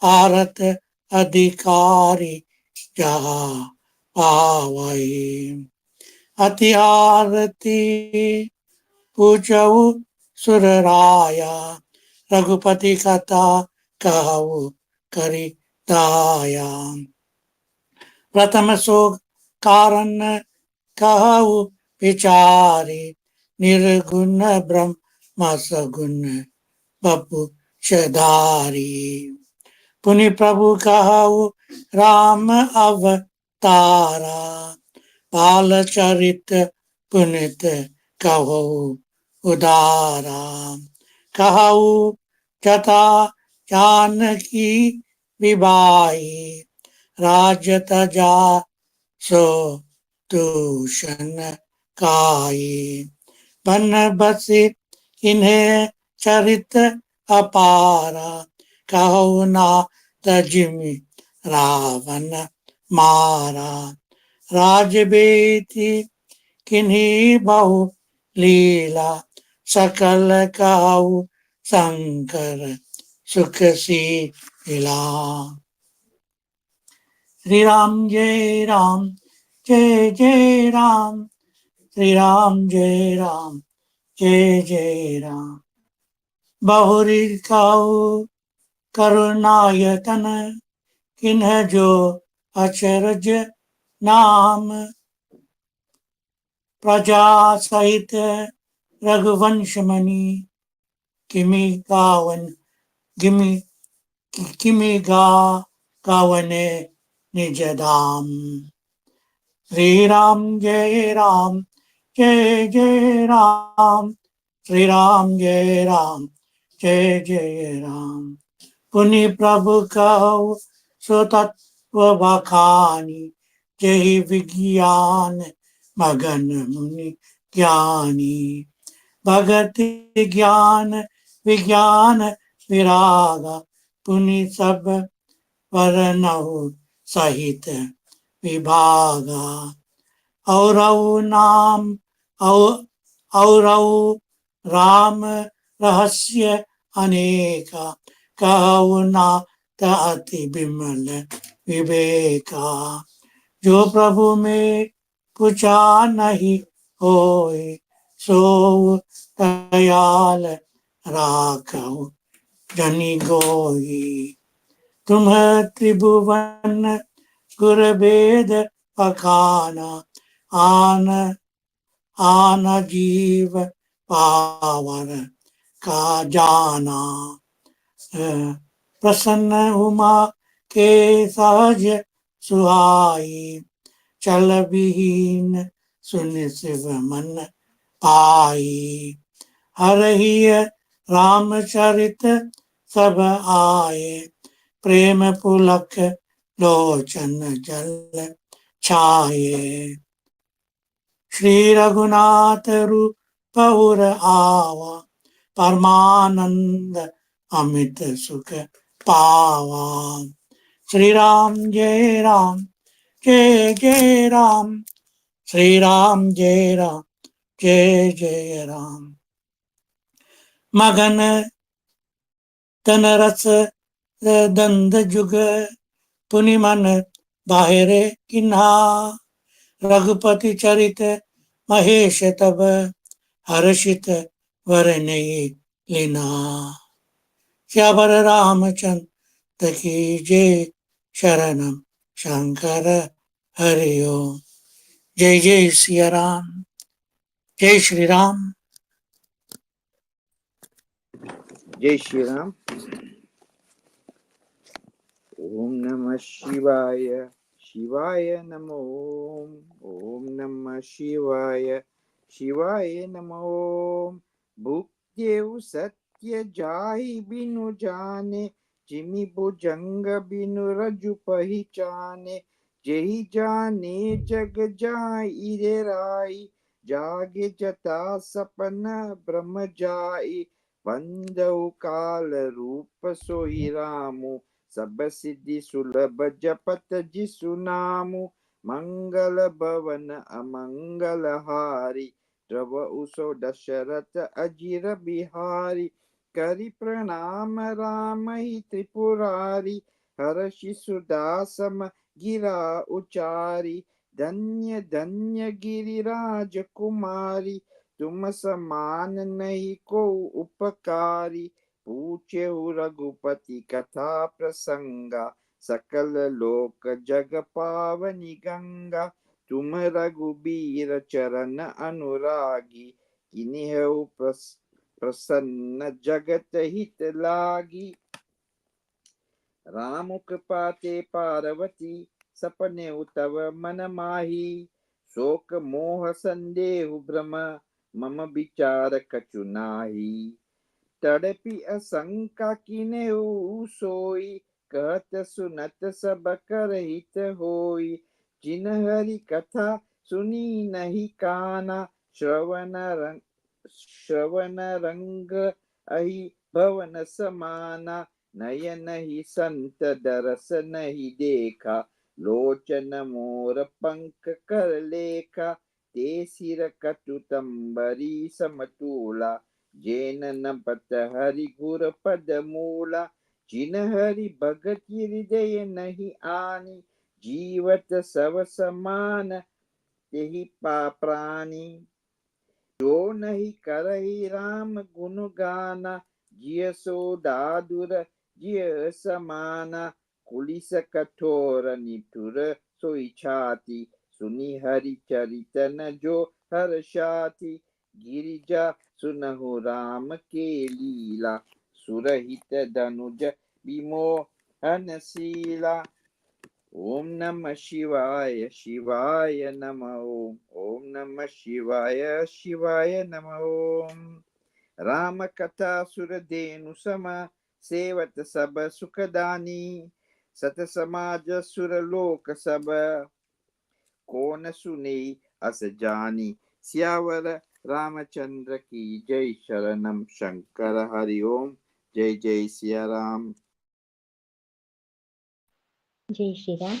आरत अधिकारी जहा पावई। अति आरती पूछऊ सुरराया, रघुपति कथा कहु करि दाया। प्रथम सो कारण कहु विचारी, निर्गुण ब्रह्म सगुण बपु चधारी। पुनि प्रभु कहु राम अवतारा, बाल चरित पुनित कहु उदारा। कहु जथा जानकी विबाई राजत जा सो दूषण काई बन बसी इन्हें चरित अपारा कहो ना तजिमि रावण मारा राजबेती किन्हीं बहु लीला सकल काऊ शंकर सुख शीला श्री राम जय जय राम श्री राम जय राम जय जय राम बहुरी काऊ करुणायतन किन्ह जो अचरज नाम प्रजा सहित रघुवंश मणि किमि गावन किमि किमि गा गावने निज धाम श्री राम जय जय राम श्री राम जय जय राम पुनि प्रभु कहो सो तत्व बखानी जय विज्ञान मगन मुनि ज्ञानी भगति ज्ञान विज्ञान विरागा पुनि सब वरनहु सहित विभागा और नाम और राम रहस्य अनेका कहु ना अति विमल विवेका जो प्रभु में पूछा नहीं होए सो दयाल राखो जनि गोई तुम त्रिभुवन गुर वेद पखाना आन आन जीव पावर का जाना प्रसन्न उमा के सहज सुहाई चल विहीन सुन शिव मन पाई हरहि रामचरित सब आए प्रेम पुलक लोचन जल छाये श्री रघुनाथ रूप और आवा परमानंद अमित सुख पावा श्री राम जय राम श्री राम जय जय राम मगन तन रस दंद जुग पुनि मन बाहिर किन्हा रघुपति चरित महेश तब हर्षित वरने लीना श्यावर रामचंद्र की जय शरणम शंकर हरिओ जय जय सिया राम जय श्री राम जय श्री राम। ओम नमः शिवाय शिवाय नमो ओम नमः शिवाय शिवाय नमो भुक्त्येव सत्य जाहि बिनु जाने जिमि भुजंग बिनु रजु पहिचाने जेहि जाने जग जाई रे राई जागे जता सपन ब्रह्म जाई बंदउ काल रूप सोई रामु सब सिद्धि सुलभ जपत जिसु नामु मंगल भवन अमंगल हारी द्रव सो दशरथ अजिर बिहारी करि प्रणाम राम ही त्रिपुरारी हर्षि सुदासम गिरा उचारी धन्य धन्य गिरिराज कुमारी तुम समान नहीं को उपकारी पूछे रघुपति कथा प्रसंगा सकल लोक जग पावनी गंगा तुम रघुबीर चरण अनुरागी किन्हीं प्रसन्न जगत हित लागी राम कृपा ते पार्वती सपने तव मन माही शोक मोह संदेह भ्रम मम विचार कछु नाही तड़पी असंका किनेऊ सोई, कहत सुनत सब कर हित होई। जिन हरि कथा सुनी नहीं काना, श्रवण रंग अहि भवन समाना। नयन ही संत दरस नहीं देखा, लोचन मोर पंख कर लेखा। ते सिर कटुतंबरी समतूला, जेन न पत हरि गुर पद मूला। जिन हरि भगति हृदय नहीं आनी, जीवत सब समान तेहि प्राणी। जो नहीं करहि राम गुण गाना, जिय सो दादुर जिय समाना। कुलिस कठोर निठुर सोई छाती, सुनि हरि चरित न जो हर्षाति। गिरिजा सुनहु राम के लीला, सुरहित धनुज विमोहन शीला। ओम नमः शिवाय शिवाय नमः ओम। ओम नमः शिवाय शिवाय नमः ओम। राम कथा सुर धेनु सम, सेवत सब सुखदानी। सत समाज सुर लोक सब, कौन सुने अस जानी। सियावर रामचंद्र की जय, शरणम शंकर हरि ओम। जय जय सिया राम। जय श्री राम।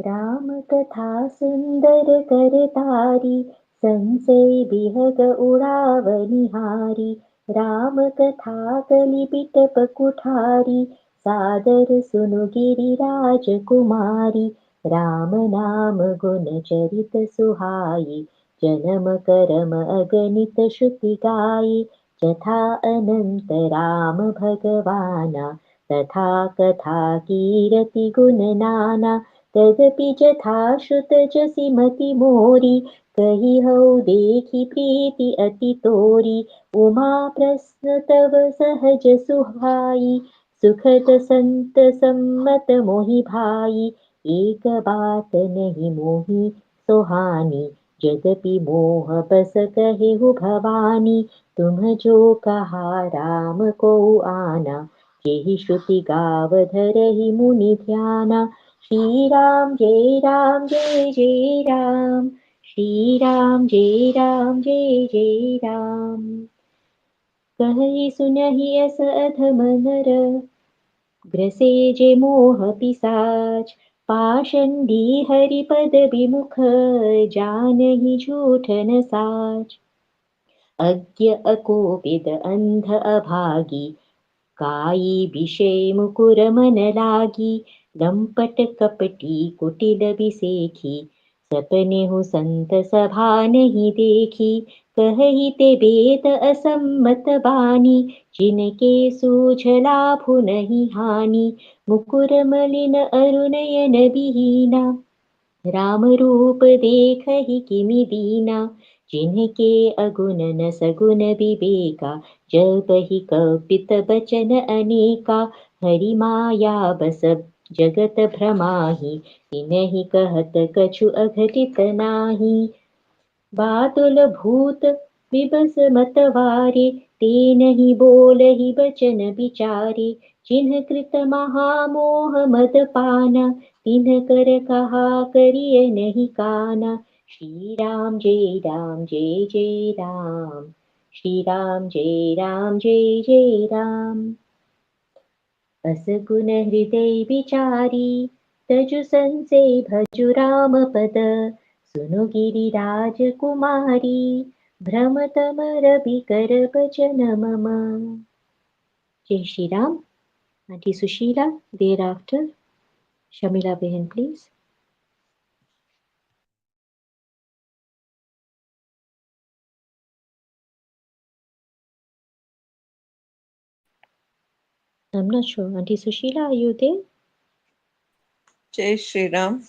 राम कथा सुंदर करतारी, संसय बिहग उड़ावनिहारी। राम कथा कलिबिटप कुठारी, सादर सुनु गिरिराज कुमारी। राम नाम गुण चरित सुहाई, जन्म करम अगणित श्रुति गाई। जथा अनंत राम भगवाना, तथा कथा कीरति गुण नाना। तदपि जथा श्रुत जसि मति मोरी, कही हऊ देखि प्रीति अति तोरी। उमा प्रश्न तव सहज सुहाई, सुखद संत सम्मत मोहि भाई। एक बात नहीं मोहि सुहानी, यद्यपि मोह बस कहेहु भवानी। तुम जो कहा राम को आना, यही श्रुति गावधरहि मुनि ध्याना। श्री राम जय राम जय जय राम, श्री राम जय राम जय जय राम। कहि सुनहि अस अधम नर, ग्रसे जे मोह पिसाच। पाषंडी हरिपद विमुख, जानहि झूठ न साच। अज्ञ अकोपित अंध अभागी, काई विषय मुकुर मन लागी। लंपट कपटी कुटिल बिसेखी, सपने हु संत सभा नहीं देखी। कहहि ते बेत असम्मत बानी, जिनके सूझला भु नहीं हानि। मुकुर मलिन अरुनयन विहीना, राम रूप देखहि किमि दीना। जिनके अगुण न सगुण विवेका, जबहि कपित बचन अनेका। हरि माया बस जगत भ्रमाहि, तिनहि कहत कछु अघटित नाही। बादुल भूत विबस मतवारे, ते नहीं बोलहि बचन बिचारे। जिन्ह कृत महामोह मद पाना, तिन्ह कर कहा करिय नहीं काना। श्री राम जय राम जय जय राम, श्री राम जय राम जय जय राम। अस गुण हृदय विचारी, तजु संसे भजु राम पद। सुनु गिरिराज कुमारी, भ्रमतम रवि कर बचन मम। जय Shri Ram. Auntie Sushila, thereafter, Shamila Behan, please. I'm not sure. Auntie Sushila, are you there? जय श्री राम।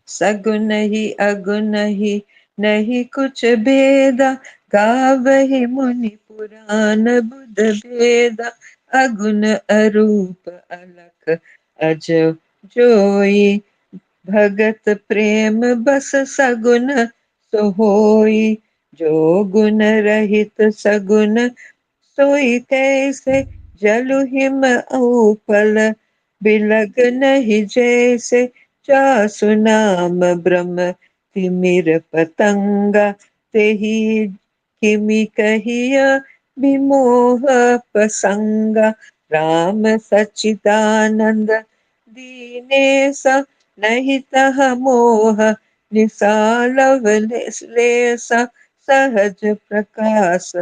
सगुन ही अगुन ही नहीं कुछ भेदा, गावहि मुनि पुराण बुध भेदा। अगुण अरूप अलख अज जोई, भगत प्रेम बस सगुन सोहोई। जो गुण रहित सगुन सोई कैसे जलु हिम औपल, बिलग नहीं जैसे जासु नाम ब्रह्म तिमिर पतंगा, तेहि किमि कहिया विमोह पसंगा। राम सच्चिदानंद दीनेश, नहीं तह मोह निसालव लेस, सहज प्रकाश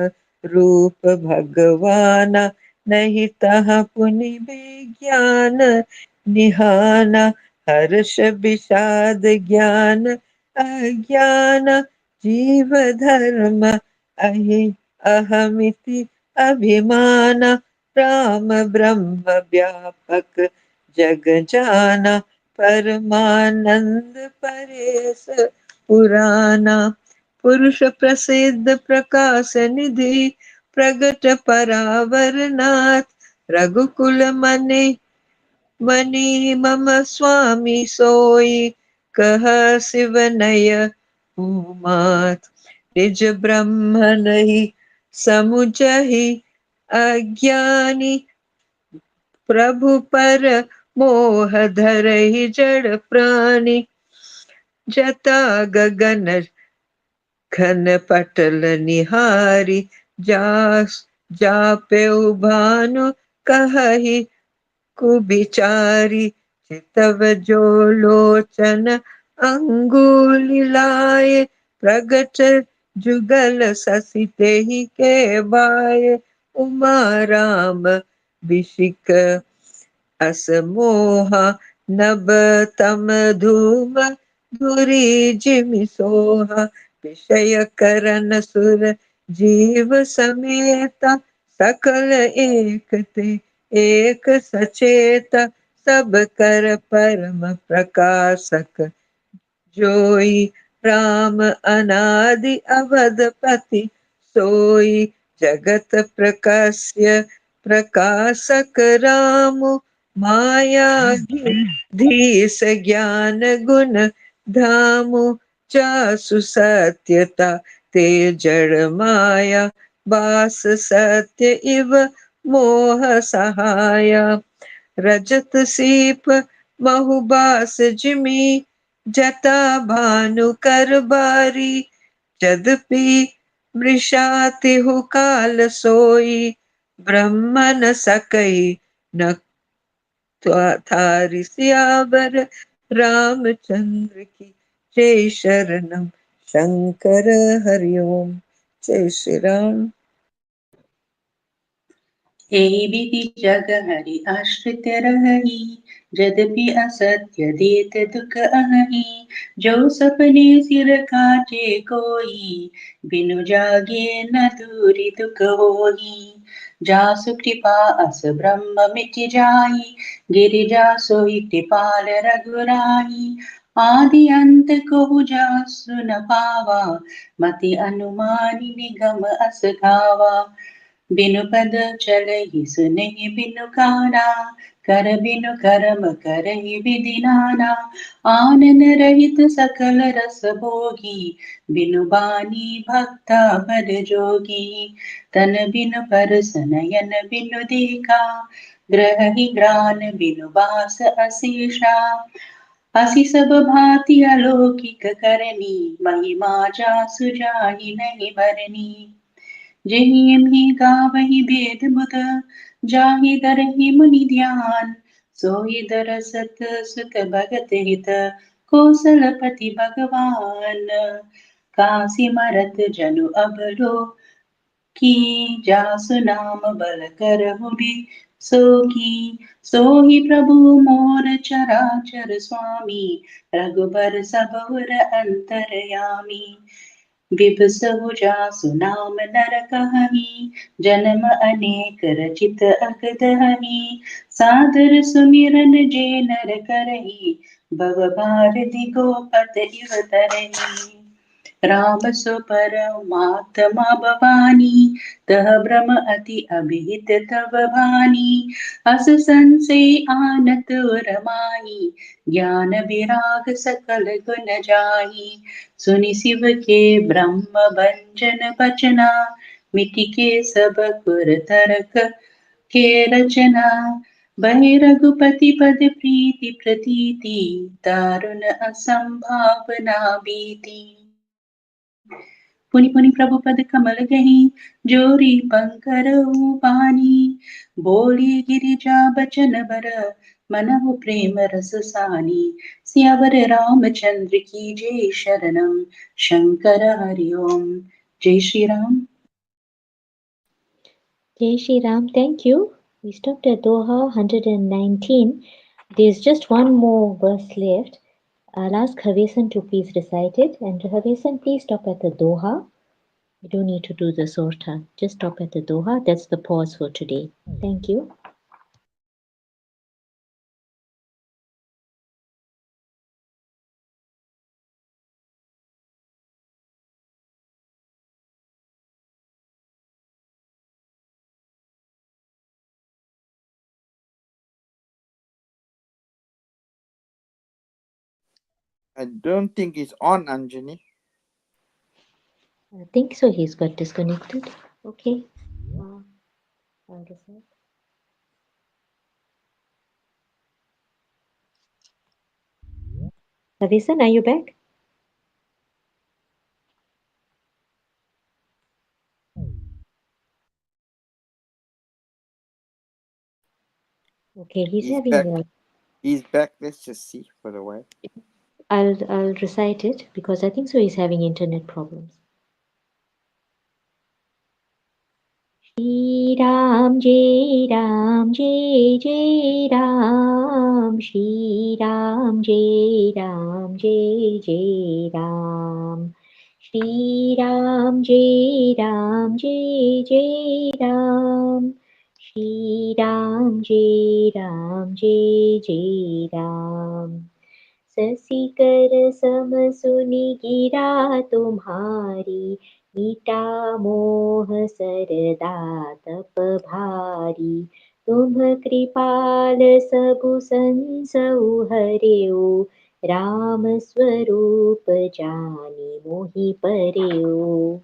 रूप भगवाना, नहीं तह पुनि विज्ञान निहाना। हर्ष विषाद ज्ञान अज्ञान, जीव धर्म अहि अहमिति अभिमान। राम ब्रह्म व्यापक जग जाना, परमानंद परेश पुराना। पुरुष प्रसिद्ध प्रकाश निधि, प्रगट परावर नाथ। रघुकुल मनि मणि मम स्वामी सोई, कह शिव नय उमात। निज ब्रह्म नहीं समुझहि अज्ञानी, प्रभु पर मोह धरहि जड़ प्राणी। जता गगन घन पटल निहारी, जास जापेउ भानु कहि कुबिचारी। चितव जो लोचन अंगुली लाए, प्रगट जुगल ससि तेहि के बाए। उमा राम बिशिक अस मोहा, नभ तम धूम धुरी जिमि सोहा। विषय करन सुर जीव समेता, सकल एक ते एक सचेत। सब कर परम प्रकाशक जोई, राम अनादि अवधपति सोई। जगत प्रकाश्य प्रकाशक राम, माया धीस ज्ञान गुण धामु। जासु सत्यता ते जड़ माया, बास सत्य इव मोह सहाया। रजत सीप बहुबास जिमि, जटा भानु कर बारी। जदपि मृषा तिहु काल सोई, ब्रह्म न सकई न थारी। सियावर रामचंद्र की जय। शरणम शंकर हरिओम। जय श्री राम। हे विधि जग हरि आश्रित रहहि, यद्यपि असत्य देत दुख अहहि। जो सपने सिर काटे कोई, बिनु जागे न दूरी दुख होई। जासु कृपा अस ब्रह्म मिटि जाई, गिरिजा सोई कृपाल रघुराई। आदि अंत को जासु न पावा, मति अनुमानी निगम अस गावा। बिनु पद चलहि सुनहि बिनु काना, कर बिनु करम करहि विधि नाना। आनन रहित सकल रस भोगी, बिनु बानी भक्ता पर जोगी। तन बिनु परस नयन बिनु देखा, ग्रहि ग्रान बिनु बास असीषा। असी सब भांति अलौकिक करनी, महिमा जासु जाहि नहीं बरनी। जेहि गावहि वेद मुद, जाहि दरहि मुनि ध्यान। सोई दरसत सुत भगत हित, कौशलपति भगवान। काशी मरत जनु अबलो की, जासु नाम बल करहु बि सो की। सोहि प्रभु मोर चराचर स्वामी, रघुबर सबउर अंतरयामी। विभुसहु जासु नाम नर कहहि, जन्म अनेक रचित अगदहहि। सादर सुमिरन जे नर करहि, भव भारति गोपत इव तरहि। राम सो परमात्मा भवानी, तह भ्रम अति अभिहित तव भानी। अस संशय आनत उर माही, ज्ञान विराग सकल गुण जाही। सुनि शिव के ब्रह्म भंजन बचना, मिटि के सब पुर तरक के रचना भय रघुपति पद प्रीति प्रतीति दारुण असंभावना बीती पुनि पुनि प्रभु पद कमल गही जोरी पंकर पानी बोली गिरिजा बचन बर मनहु प्रेम रस सानी सियावर रामचंद्र की जय शरणम शंकर हरिओम जय Shri Ram Jai Shri Ram, thank you. We stopped at Doha 119. There's just one more verse left. I'll ask Havesan to please recite it. And Havesan, please stop at the Doha. You don't need to do the Sorta. Just stop at the Doha. That's the pause for today. Thank you. I don't think it's on, Anjani. I think so. He's got disconnected. Okay. Uh, I'll recite. Havesan, are you back? Okay, he's He's back. having. He's back. Let's just see for a while. I'll recite it because I think so. He's having internet problems. Shri Ram, Jai Ram, Jai Jai Ram. Shri Ram, Jai Ram, Jai Jai Ram. Shri Ram, Jai Ram, Jai Jai Ram. Shri Ram, Jai Ram, Jai Jai Ram. ससीकर सम सुनि गिरा तुम्हारी मीटा मोह सरदा तप भारी तुम कृपाल सबु संसौ हरियो राम स्वरूप जानि मोहि पर्यो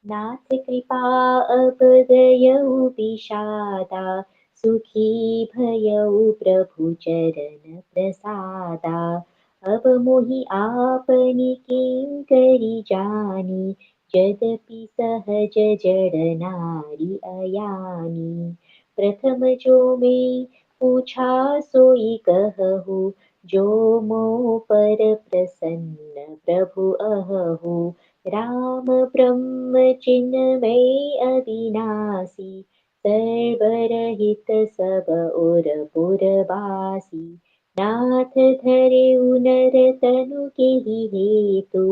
नाथ कृपा अब गयउ बिषादा सुखी भयउ प्रभु चरण प्रसादा अब मोहि आपनि किंकरि जानी यद्यपि सहज जड़ नारी अयानी प्रथम जो मैं पूछा सोई कहूँ जो मो पर प्रसन्न प्रभु अहहु राम ब्रह्म चिन्मय अविनाशी सर्वरहित सब और पुरवासी नाथ धरे नर तनु के ही हेतु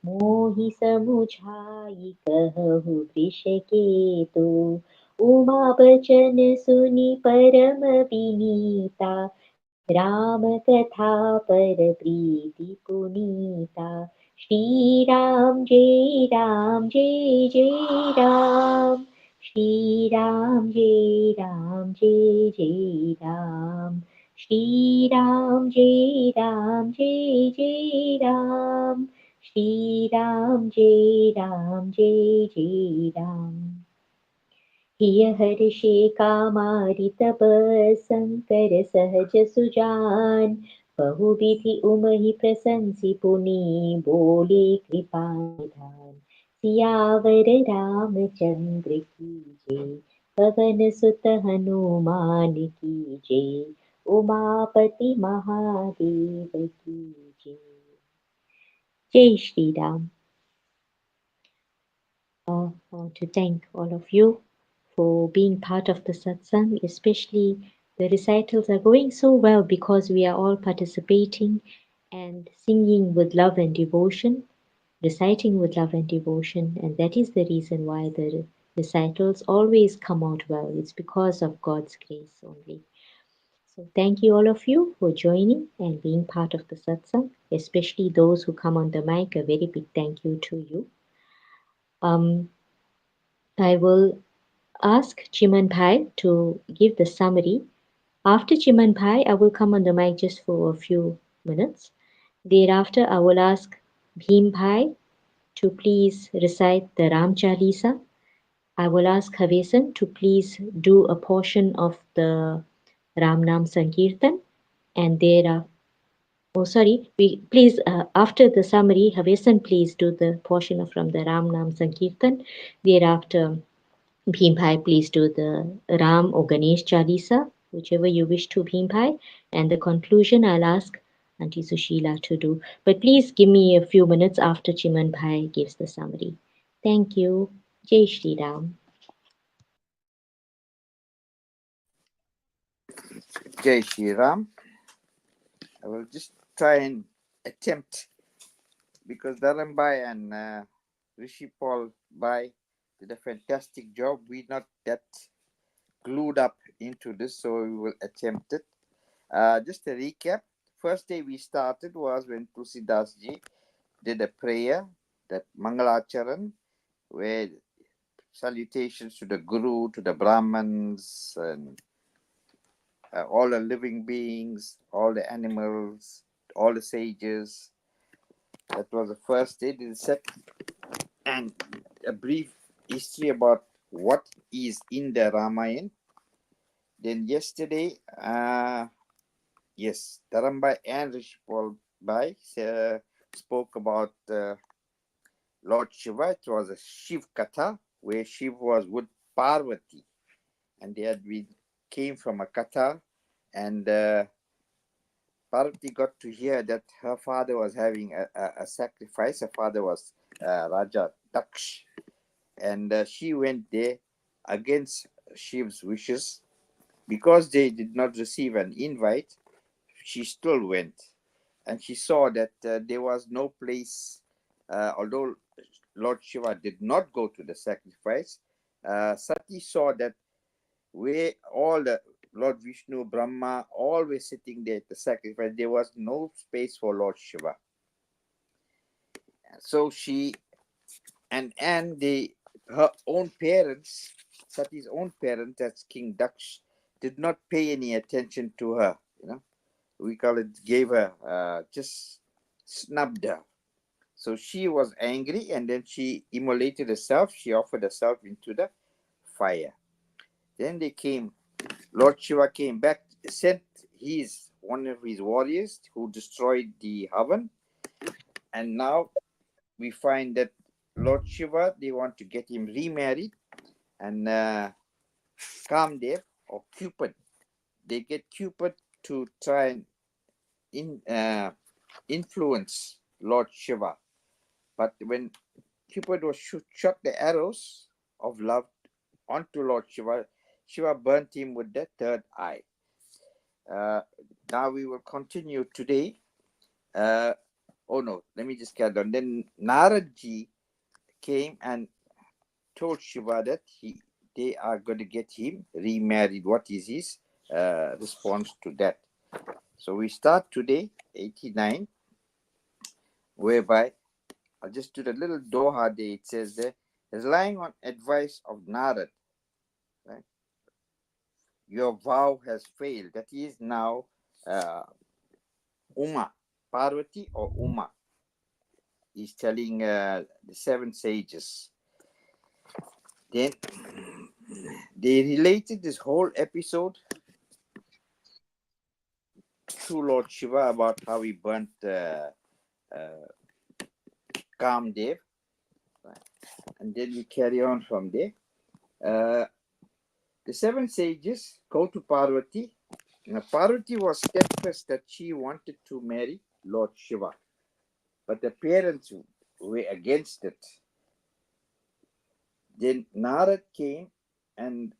मोहि समुझाई कहु वृष केतु उमा बचन सुनि परम विनीता राम कथा पर प्रीति पुनीता श्री राम जय राम जय जय राम श्री राम जय राम जय जय राम श्री राम जय राम जय जय राम श्री राम जय राम जय जय राम हिय हर्षे कामारि तब शंकर सहज सुजान बहुविधि उमहि प्रशंसि पुनि बोले कृपा निधान सियावर रामचंद्र की जय पवन सुत हनुमान की जय उमापति महादेव की जय जय Shri Ram I want to thank all of you for being part of the satsang, especially the recitals are going so well because we are all participating and singing with love and devotion, reciting with love and devotion, and that is the reason why the recitals always come out well. It's because of God's grace only. So thank you all of you for joining and being part of the satsang, especially those who come on the mic. A very big thank you to you. Um, I will ask Chiman Bhai to give the summary. After Chiman Bhai, I will come on the mic just for a few minutes. Thereafter, I will ask Bhim Bhai to please recite the Ram Chalisa. I will ask Havesan to please do a portion of the Ram Nam Sankirtan, and thereafter, oh sorry, we please after the summary, Havesan please do the portion from the Ram Nam Sankirtan. Thereafter, Bhimpai, please do the Ram or Ganesh Chalisa, whichever you wish to, Bhimpai. And the conclusion I'll ask Auntie Sushila to do. But please give me a few minutes after Chiman Bhai gives the summary. Thank you. Jai Shri Ram. Jai Shri Ram. I will just try and attempt, because Dharambai and Rishi Paul Bai did a fantastic job. We're not that glued up into this, so we will attempt it. Just a recap. First day we started was when Tulsidas ji did a prayer, that Mangalacharan, where salutations to the Guru, to the Brahmins, and all the living beings, all the animals, all the sages. That was the first day. The second, and a brief history about what is in the Ramayana. Then yesterday, yes, Dharambai and Rishipal Bai spoke about Lord Shiva. It was a Shiv Katha, where Shiv was with Parvati, and they had been came from a Katha, and Parvati got to hear that her father was having a sacrifice. Her father was Raja Daksh, and she went there against Shiv's wishes. Because they did not receive an invite, she still went, and she saw that there was no place, although Lord Shiva did not go to the sacrifice. Sati saw that where all the Lord Vishnu, Brahma, always sitting there at the sacrifice, there was no space for Lord Shiva. So she and her own parents, Sati's own parents, that's King Daksh, did not pay any attention to her. We call it, gave her, just snubbed her. So she was angry, and then she immolated herself. She offered herself into the fire. Then they came. Lord Shiva came back, sent one of his warriors who destroyed the oven, and now we find that Lord Shiva, they want to get him remarried, and Kamdev or Cupid, they get Cupid to try and influence Lord Shiva. But when Cupid was shot the arrows of love onto Lord Shiva, Shiva burnt him with the third eye. Now we will continue today. Oh no, let me just carry on. Then Naradji came and told Shiva that they are going to get him remarried. What is his response to that? So we start today, 89, whereby I'll just do the little Doha day. It says there, relying on advice of Narad, right? Your vow has failed. That is now Uma, Parvati or Uma. He's telling the seven sages. Then they related this whole episode to Lord Shiva about how he burnt Kamdev. Right? And then we carry on from there. The seven sages go to Parvati. Now, Parvati was steadfast that she wanted to marry Lord Shiva, but the parents were against it. Then Narad came and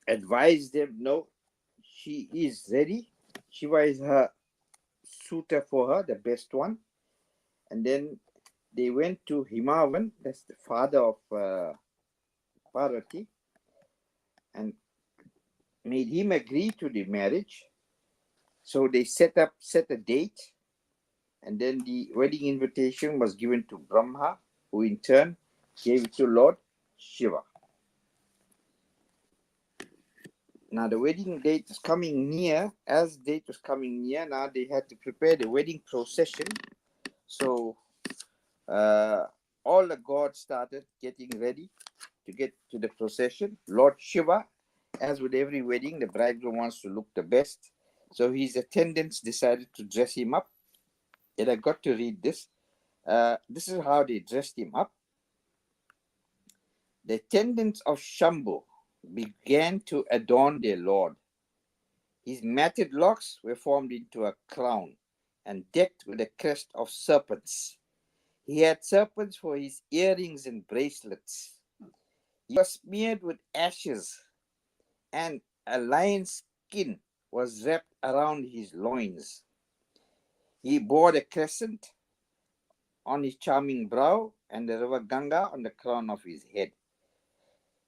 advised them, no, she is ready. Shiva is her suitor for her, the best one. And then they went to Himavan, that's the father of Parvati, and made him agree to the marriage. So they set a date, and then the wedding invitation was given to Brahma, who in turn gave it to Lord Shiva. Now the wedding date is coming near. As date was coming near, now they had to prepare the wedding procession. So all the gods started getting ready to get to the procession. Lord Shiva, as with every wedding, the bridegroom wants to look the best. So his attendants decided to dress him up. And I got to read this. This is how they dressed him up. The attendants of Shambhu began to adorn their lord. His matted locks were formed into a crown and decked with a crest of serpents. He had serpents for his earrings and bracelets. He was smeared with ashes, and a lion's skin was wrapped around his loins. He bore the crescent on his charming brow and the river Ganga on the crown of his head.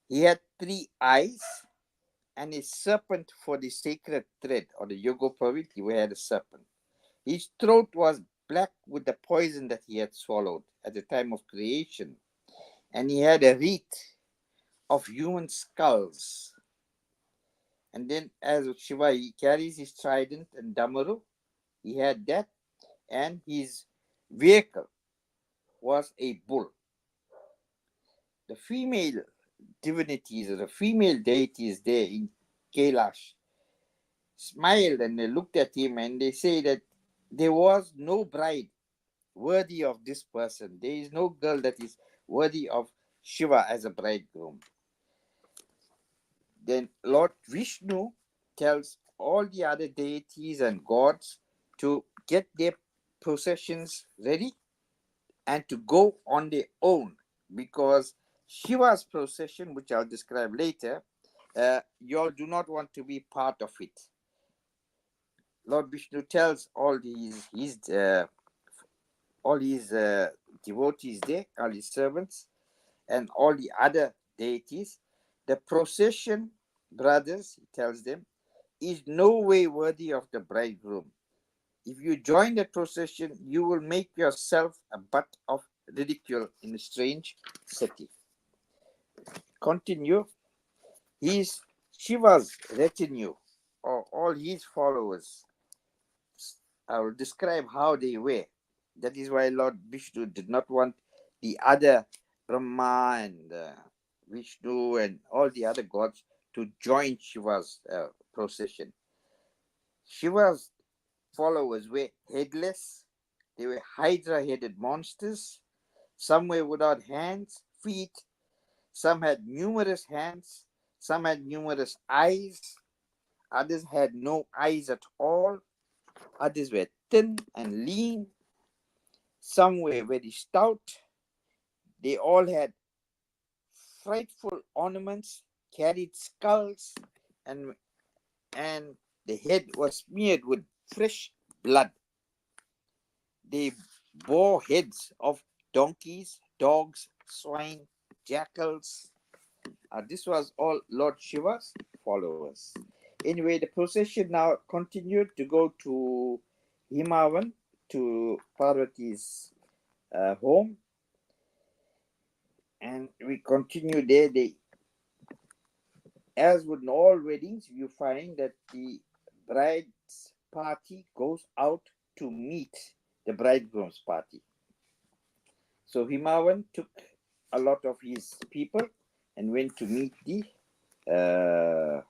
He had 3 eyes and a serpent for the sacred thread, or the Yogopravit. He had a serpent. His throat was black with the poison that he had swallowed at the time of creation, and he had a wreath of human skulls. And then, as Shiva, he carries his trident and damaru. He had that, and his vehicle was a bull. The female divinities or the female deities there in Kailash smiled and they looked at him and they say that there was no bride worthy of this person. There is no girl that is worthy of Shiva as a bridegroom. Then Lord Vishnu tells all the other deities and gods to get their processions ready and to go on their own, because Shiva's procession, which I'll describe later, you all do not want to be part of it. Lord Vishnu tells all his devotees there, all his servants, and all the other deities, the procession, brothers, he tells them, is no way worthy of the bridegroom. If you join the procession, you will make yourself a butt of ridicule in a strange city. Continue. His Shiva's retinue, or all his followers, I will describe how they were. That is why Lord Vishnu did not want the other Brahma and Vishnu and all the other gods to join Shiva's procession. Shiva's followers were headless. They were hydra-headed monsters. Some were without hands, feet. Some had numerous hands. Some had numerous eyes. Others had no eyes at all. Others were thin and lean. Some were very stout. They all had frightful ornaments, carried skulls, and the head was smeared with fresh blood. They bore heads of donkeys, dogs, swine, jackals. This was all Lord Shiva's followers. Anyway, the procession now continued to go to Himavan, to Parvati's home, and we continue there. As with all weddings, you find that the bride's party goes out to meet the bridegroom's party. So Himavan took a lot of his people and went to meet the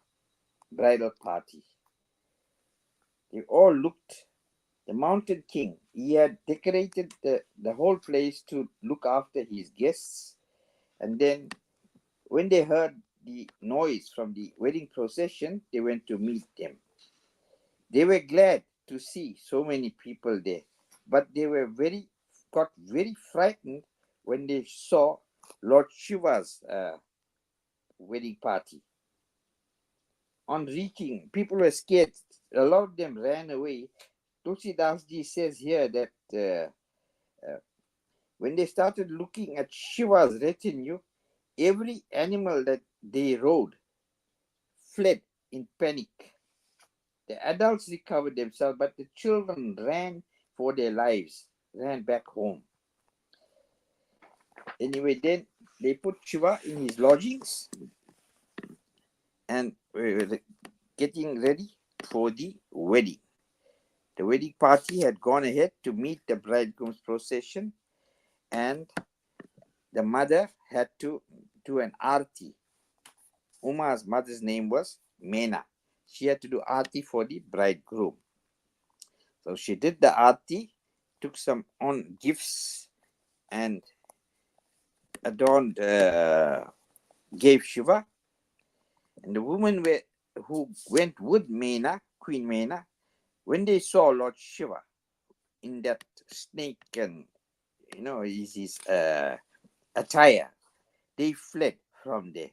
bridal party. They all looked. The mountain king, he had decorated the whole place to look after his guests. And then when they heard the noise from the wedding procession, they went to meet them. They were glad to see so many people there, but they got very frightened when they saw Lord Shiva's wedding party. On reaching, people were scared. A lot of them ran away. Tulsidas ji says here that when they started looking at Shiva's retinue, every animal that they rode fled in panic. The adults recovered themselves, but the children ran for their lives, ran back home. Anyway, then they put Shiva in his lodgings and were getting ready for the wedding. The wedding party had gone ahead to meet the bridegroom's procession, and the mother had to do an arti. Uma's mother's name was Mena. She had to do arti for the bridegroom. So she did the arti, took some on gifts, and adorned, gave Shiva. And the women who went with Mena, Queen Mena, when they saw Lord Shiva in that snake and his attire, they fled from there.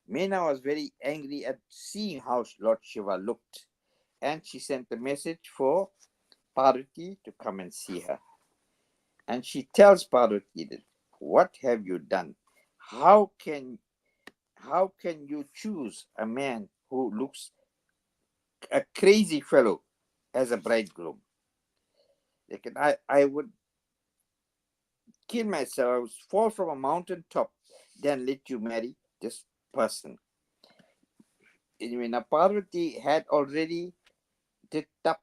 Mena was very angry at seeing how Lord Shiva looked, and she sent a message for Parvati to come and see her. And she tells Parvati that, what have you done? How can you choose a man who looks a crazy fellow as a bridegroom? Like, I would kill myself, fall from a mountain top, then let you marry this person. Anyway, now Parvati had already did up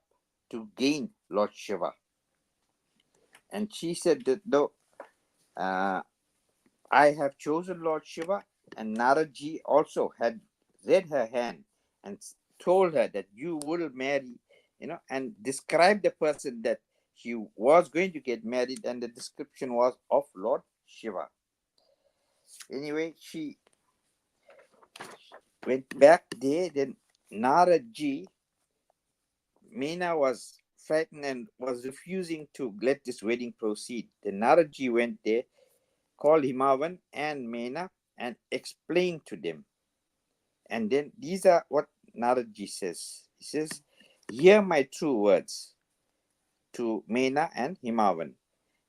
to gain Lord Shiva. And she said that, no, I have chosen Lord Shiva. And Naradji also had read her hand and told her that you will marry, and described the person that she was going to get married. And the description was of Lord Shiva. Anyway, she went back there. Then Naradji, Meena was frightened and was refusing to let this wedding proceed. Then Naradji went there, called Himavan and Meena, and explained to them. And then these are what Naradji says. He says, hear my true words to Meena and Himavan.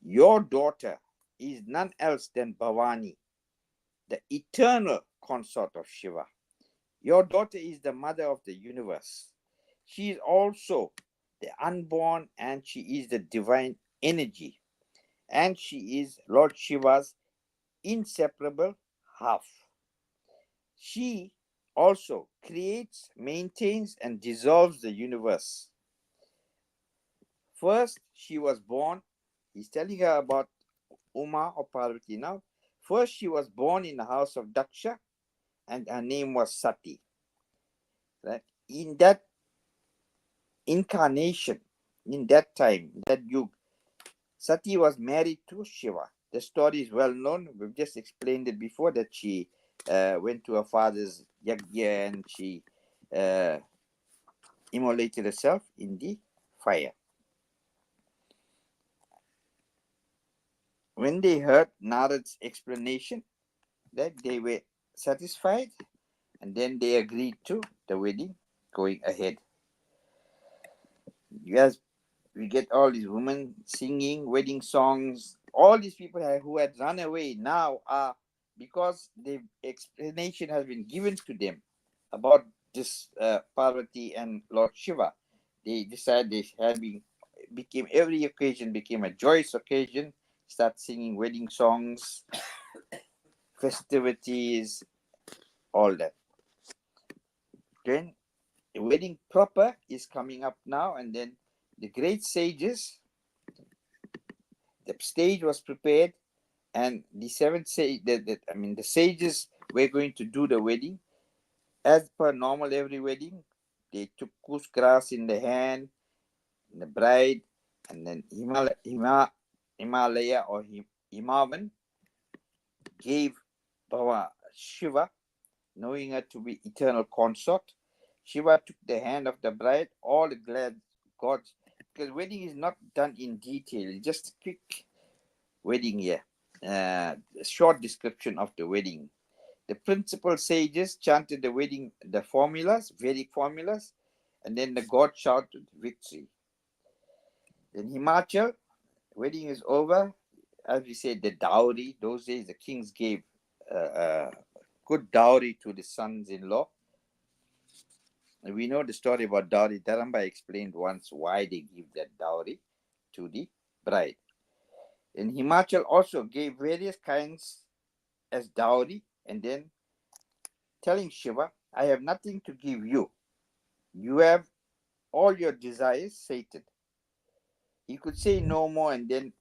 Your daughter is none else than Bhavani, the eternal consort of Shiva. Your daughter is the mother of the universe. She is also the unborn, and she is the divine energy. And she is Lord Shiva's inseparable half. She also creates, maintains, and dissolves the universe. First, she was born. He's telling her about Uma or Parvati now. First, she was born in the house of Daksha, and her name was Sati. Right? In that incarnation, in that time, that yug, Sati was married to Shiva. The story is well known. We've just explained it before, that she went to her father's yagya and she immolated herself in the fire. When they heard Narad's explanation, that they were satisfied, and then they agreed to the wedding going ahead. Yes, we get all these women singing wedding songs. All these people who had run away now are, because the explanation has been given to them about this Parvati and Lord Shiva. They decided became every occasion became a joyous occasion. Start singing wedding songs, festivities, all that. Then the wedding proper is coming up now, and then the great sages, the stage was prepared, and the the sages were going to do the wedding as per normal every wedding. They took kus grass in the hand, the bride, and then Himalaya or Himavan gave Shiva, knowing her to be eternal consort. Shiva took the hand of the bride, all the glad gods, because wedding is not done in detail, just a quick wedding here. A short description of the wedding. The principal sages chanted the wedding, the formulas, Vedic formulas, and then the god shouted victory. In Himachal, wedding is over. As we said, the dowry, those days the kings gave good dowry to the sons-in-law. And we know the story about dowry. Dharamba explained once why they give that dowry to the bride. In Himachal also gave various kinds as dowry, and then telling Shiva, I have nothing to give you. You have all your desires sated. He could say no more, and then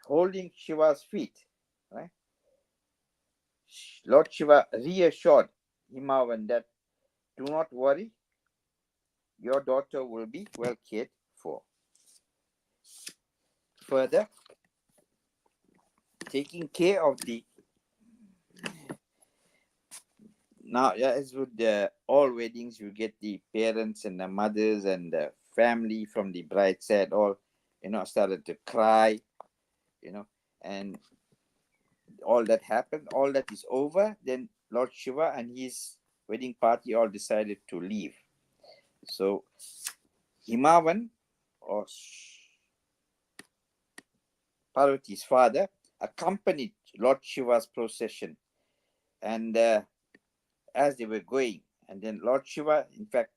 holding Shiva's feet, right? Lord Shiva reassured Himavan that do not worry, your daughter will be well cared for. Further, taking care of the now, as with all weddings, you get the parents and the mothers and the family from the bride side all, started to cry, and all that happened. All that is over. Then Lord Shiva and his wedding party all decided to leave. So Himavan, or Parvati's father, accompanied Lord Shiva's procession, and as they were going, and then Lord Shiva, in fact,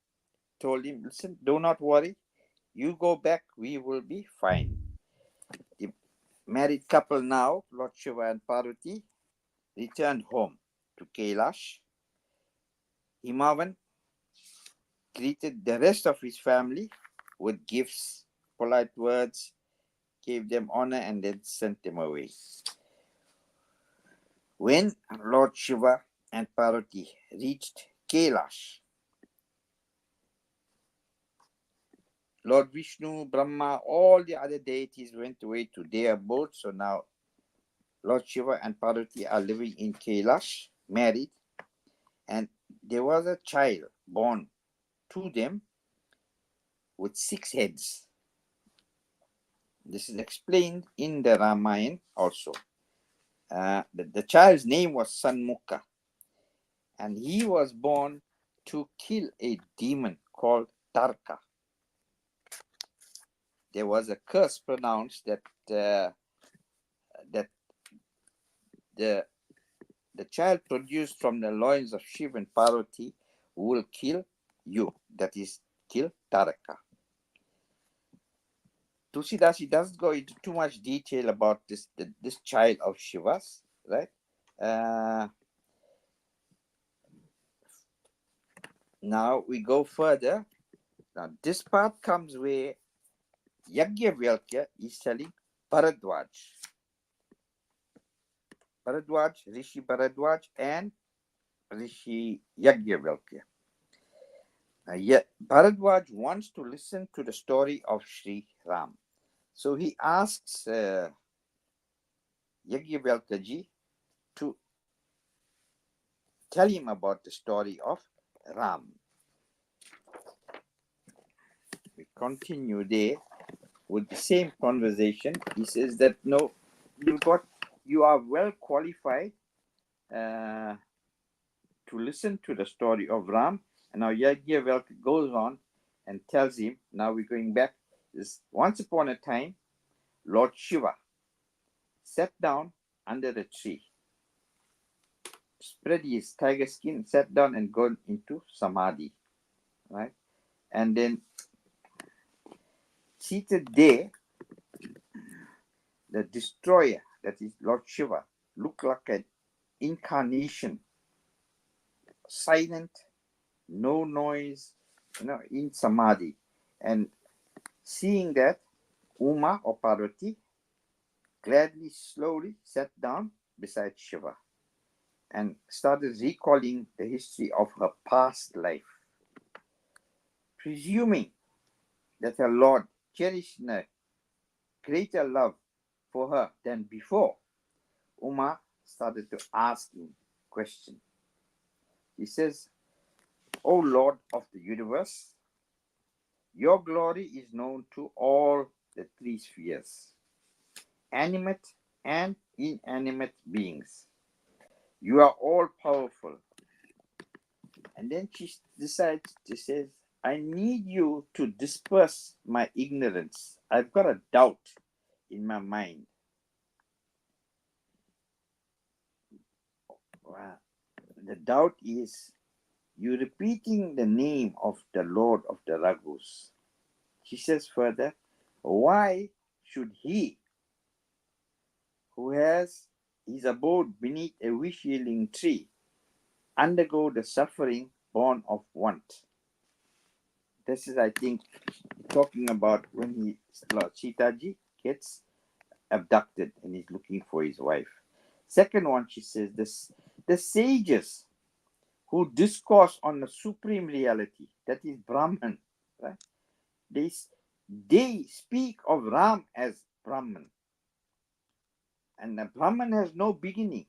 told him, "Listen, do not worry. You go back, we will be fine." The married couple now, Lord Shiva and Parvati, returned home to Kailash. Himavan greeted the rest of his family with gifts, polite words, gave them honor, and then sent them away. When Lord Shiva and Parvati reached Kailash, Lord Vishnu, Brahma, all the other deities went away to their abode. So now Lord Shiva and Parvati are living in Kailash, married, and there was a child born to them with 6 heads. This is explained in the Ramayana also. The child's name was Sanmukha, and he was born to kill a demon called Tarka. There was a curse pronounced that that the child produced from the loins of Shiva and Parvati will kill you. That is, kill Taraka. Tulsidasi doesn't go into too much detail about this child of Shiva's, right? Now we go further. Now this part comes where Yajnavalkya is telling Bharadwaj, Rishi Bharadwaj and Rishi Yajnavalkya. Yet Bharadwaj wants to listen to the story of Sri Ram. So he asks Yajnavalkya to tell him about the story of Ram. We continue there with the same conversation. He says that no, you are well qualified to listen to the story of Ram. And now Yajnavalkya goes on and tells him, now we're going back, is once upon a time, Lord Shiva sat down under the tree, spread his tiger skin, sat down and gone into samadhi, right? And then seated there, the destroyer, that is Lord Shiva, looked like an incarnation, silent, no noise, in samadhi. And seeing that, Uma or Parvati gladly, slowly sat down beside Shiva and started recalling the history of her past life. Presuming that her Lord cherished a greater love for her than before, Uma started to ask him questions. He says, "O Lord of the universe, your glory is known to all the 3 spheres, animate and inanimate beings. You are all powerful." And then she decides to say, "I need you to disperse my ignorance. I've got a doubt in my mind." The doubt is you repeating the name of the Lord of the Raghus. She says further, why should he, who has his abode beneath a wish-yielding tree, undergo the suffering born of want? This is, I think, talking about when Lord Sitaji gets abducted and he's looking for his wife. Second one, she says, The sages who discourse on the supreme reality, that is Brahman, right? They speak of Ram as Brahman. And the Brahman has no beginning.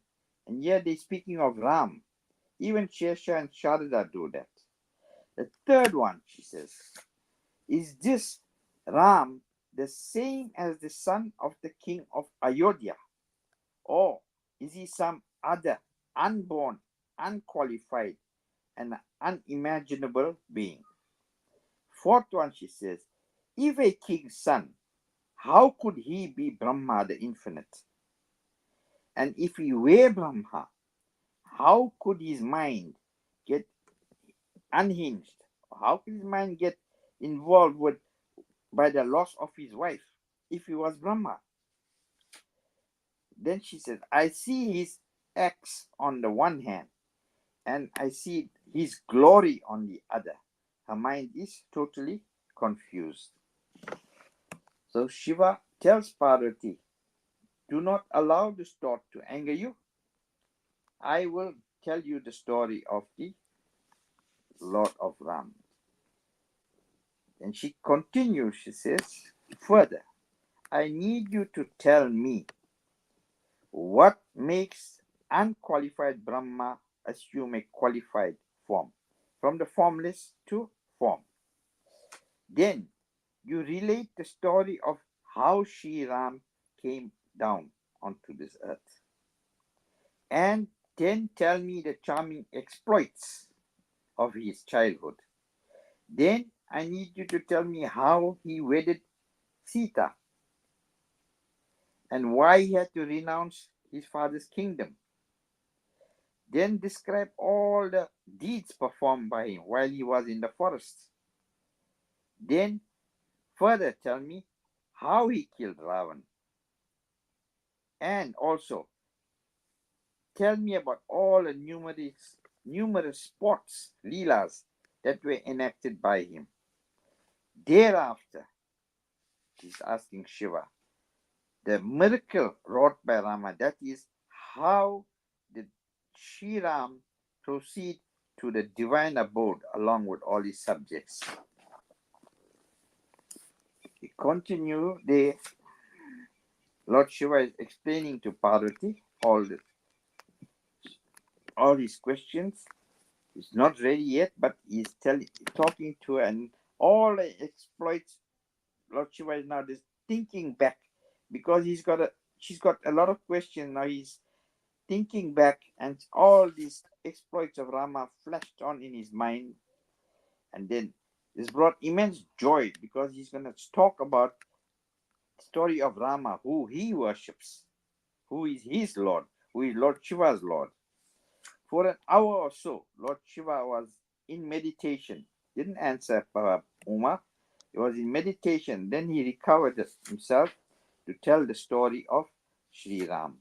And yet they're speaking of Ram. Even Shesha and Sharada do that. The third one, she says, is this Ram the same as the son of the king of Ayodhya? Or is he some other unborn, unqualified, and unimaginable being? Fourth one, she says, if a king's son, how could he be Brahma the infinite? And if he were Brahma, how could his mind get unhinged? How could his mind get involved with by the loss of his wife if he was Brahma? Then she says, I see his acts on the one hand, and I see his glory on the other. Her mind is totally confused. So Shiva tells Parvati, do not allow this thought to anger you. I will tell you the story of the Lord of Ram. And she continues, she says, further, I need you to tell me what makes unqualified Brahma assume a qualified form, from the formless to form. Then you relate the story of how Sri Ram came down onto this earth. And then tell me the charming exploits of his childhood. Then I need you to tell me how he wedded Sita and why he had to renounce his father's kingdom. Then describe all the deeds performed by him while he was in the forest. Then further tell me how he killed Ravan. And also tell me about all the numerous sports, leelas, that were enacted by him. Thereafter, he's asking Shiva, the miracle wrought by Rama, that is, how did Sri Ram proceed to the divine abode along with all his subjects? We continue the Lord Shiva is explaining to Parvati all his questions. He's not ready yet, but he's talking to her, and all the exploits. Lord Shiva is now just thinking back because she's got a lot of questions now. He's thinking back, and all these exploits of Rama flashed on in his mind, and then this brought immense joy because he's going to talk about the story of Rama, who he worships, who is his Lord, who is Lord Shiva's Lord. For an hour or so, Lord Shiva was in meditation. Didn't answer Uma. He was in meditation. Then he recovered himself to tell the story of Sri Ram.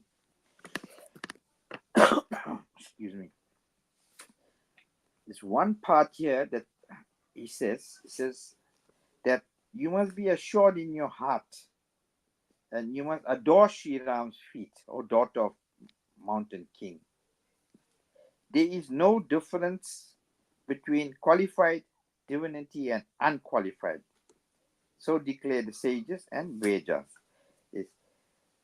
Excuse me. There's one part here that he says that you must be assured in your heart and you must adore Sri Ram's feet, O daughter of Mountain King. There is no difference between qualified divinity and unqualified. So declare the sages and Vedas.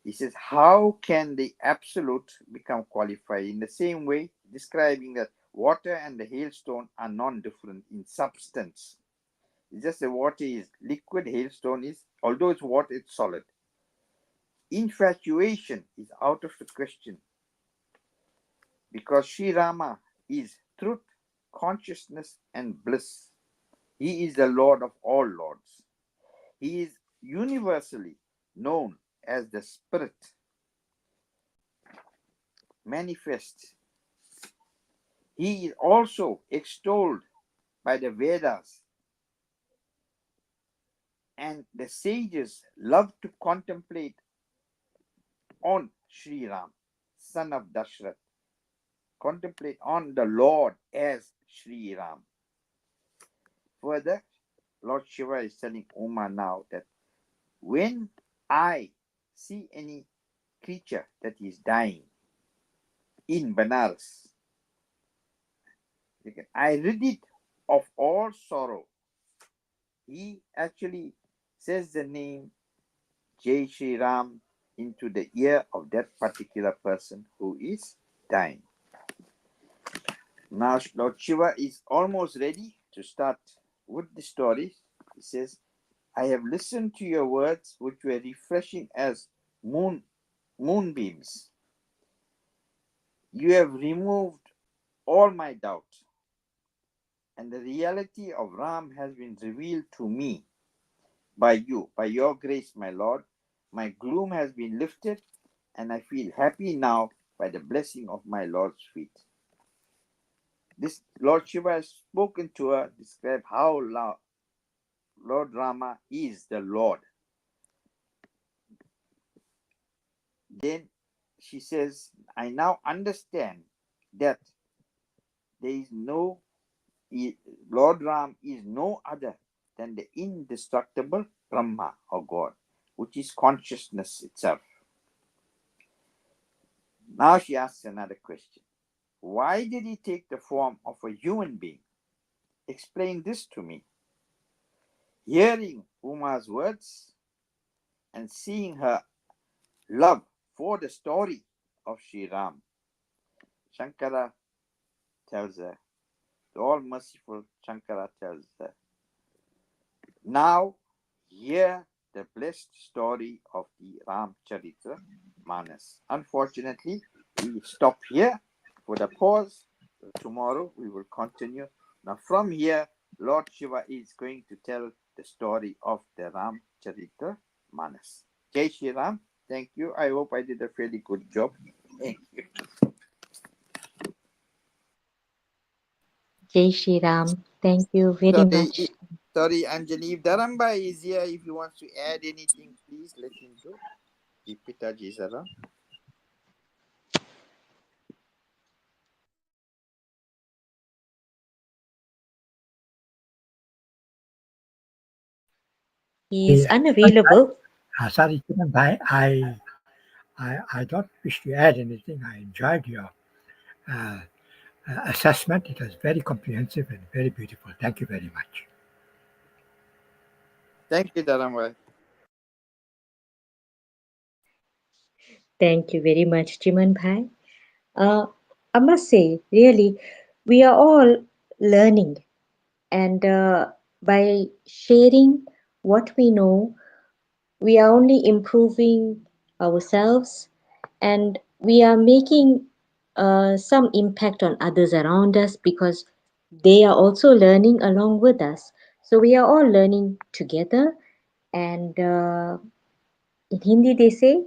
He says, how can the absolute become qualified? In the same way, describing that water and the hailstone are non-different in substance. It's just the water is liquid, hailstone is, although it's water, it's solid. Infatuation is out of the question because Sri Rama is truth, consciousness, and bliss. He is the Lord of all lords. He is universally known as the Spirit manifest. He is also extolled by the Vedas, and the sages love to contemplate on Sri Ram, son of Dashrath. Contemplate on the Lord as Sri Ram. Further, Lord Shiva is telling Uma now that when I see any creature that is dying, in Banaras. I rid it of all sorrow. He actually says the name Jai Shri Ram into the ear of that particular person who is dying. Now Lord Shiva is almost ready to start with the story. He says, I have listened to your words, which were refreshing as moonbeams. You have removed all my doubt, and the reality of Ram has been revealed to me by you, by your grace, my Lord. My gloom has been lifted, and I feel happy now by the blessing of my Lord's feet. This Lord Shiva has spoken to her, describe how Lord Rama is the Lord. Then she says, I now understand that there is no Lord Ram is no other than the indestructible Brahma or God, which is consciousness itself. Now she asks another question. Why did he take the form of a human being? Explain this to me. Hearing Uma's words and seeing her love for the story of Sri Ram, Shankara tells her, the all merciful Shankara tells her, now hear the blessed story of the Ramcharitra Manas. Unfortunately, we stop here for the pause. Tomorrow we will continue. Now from here, Lord Shiva is going to tell the story of the Ramcharitra Manas. Jai Shri Ram. Thank you. I hope I did a fairly good job. Thank you. Jai Shri Ram. Thank you very Sorry, much. sorry, Anjani. If Daramba is here, if he wants to add anything, please let him do. If Pitaji is around. He is unavailable. Sorry, Kiran Bhai, I don't wish to add anything. I enjoyed your uh, assessment. It was very comprehensive and very beautiful. Thank you very much. Thank you, Daramba. Thank you very much, Chiman Bhai. Uh, I must say, really, we are all learning, and by sharing what we know, we are only improving ourselves, and we are making some impact on others around us because they are also learning along with us. So we are all learning together, and in Hindi they say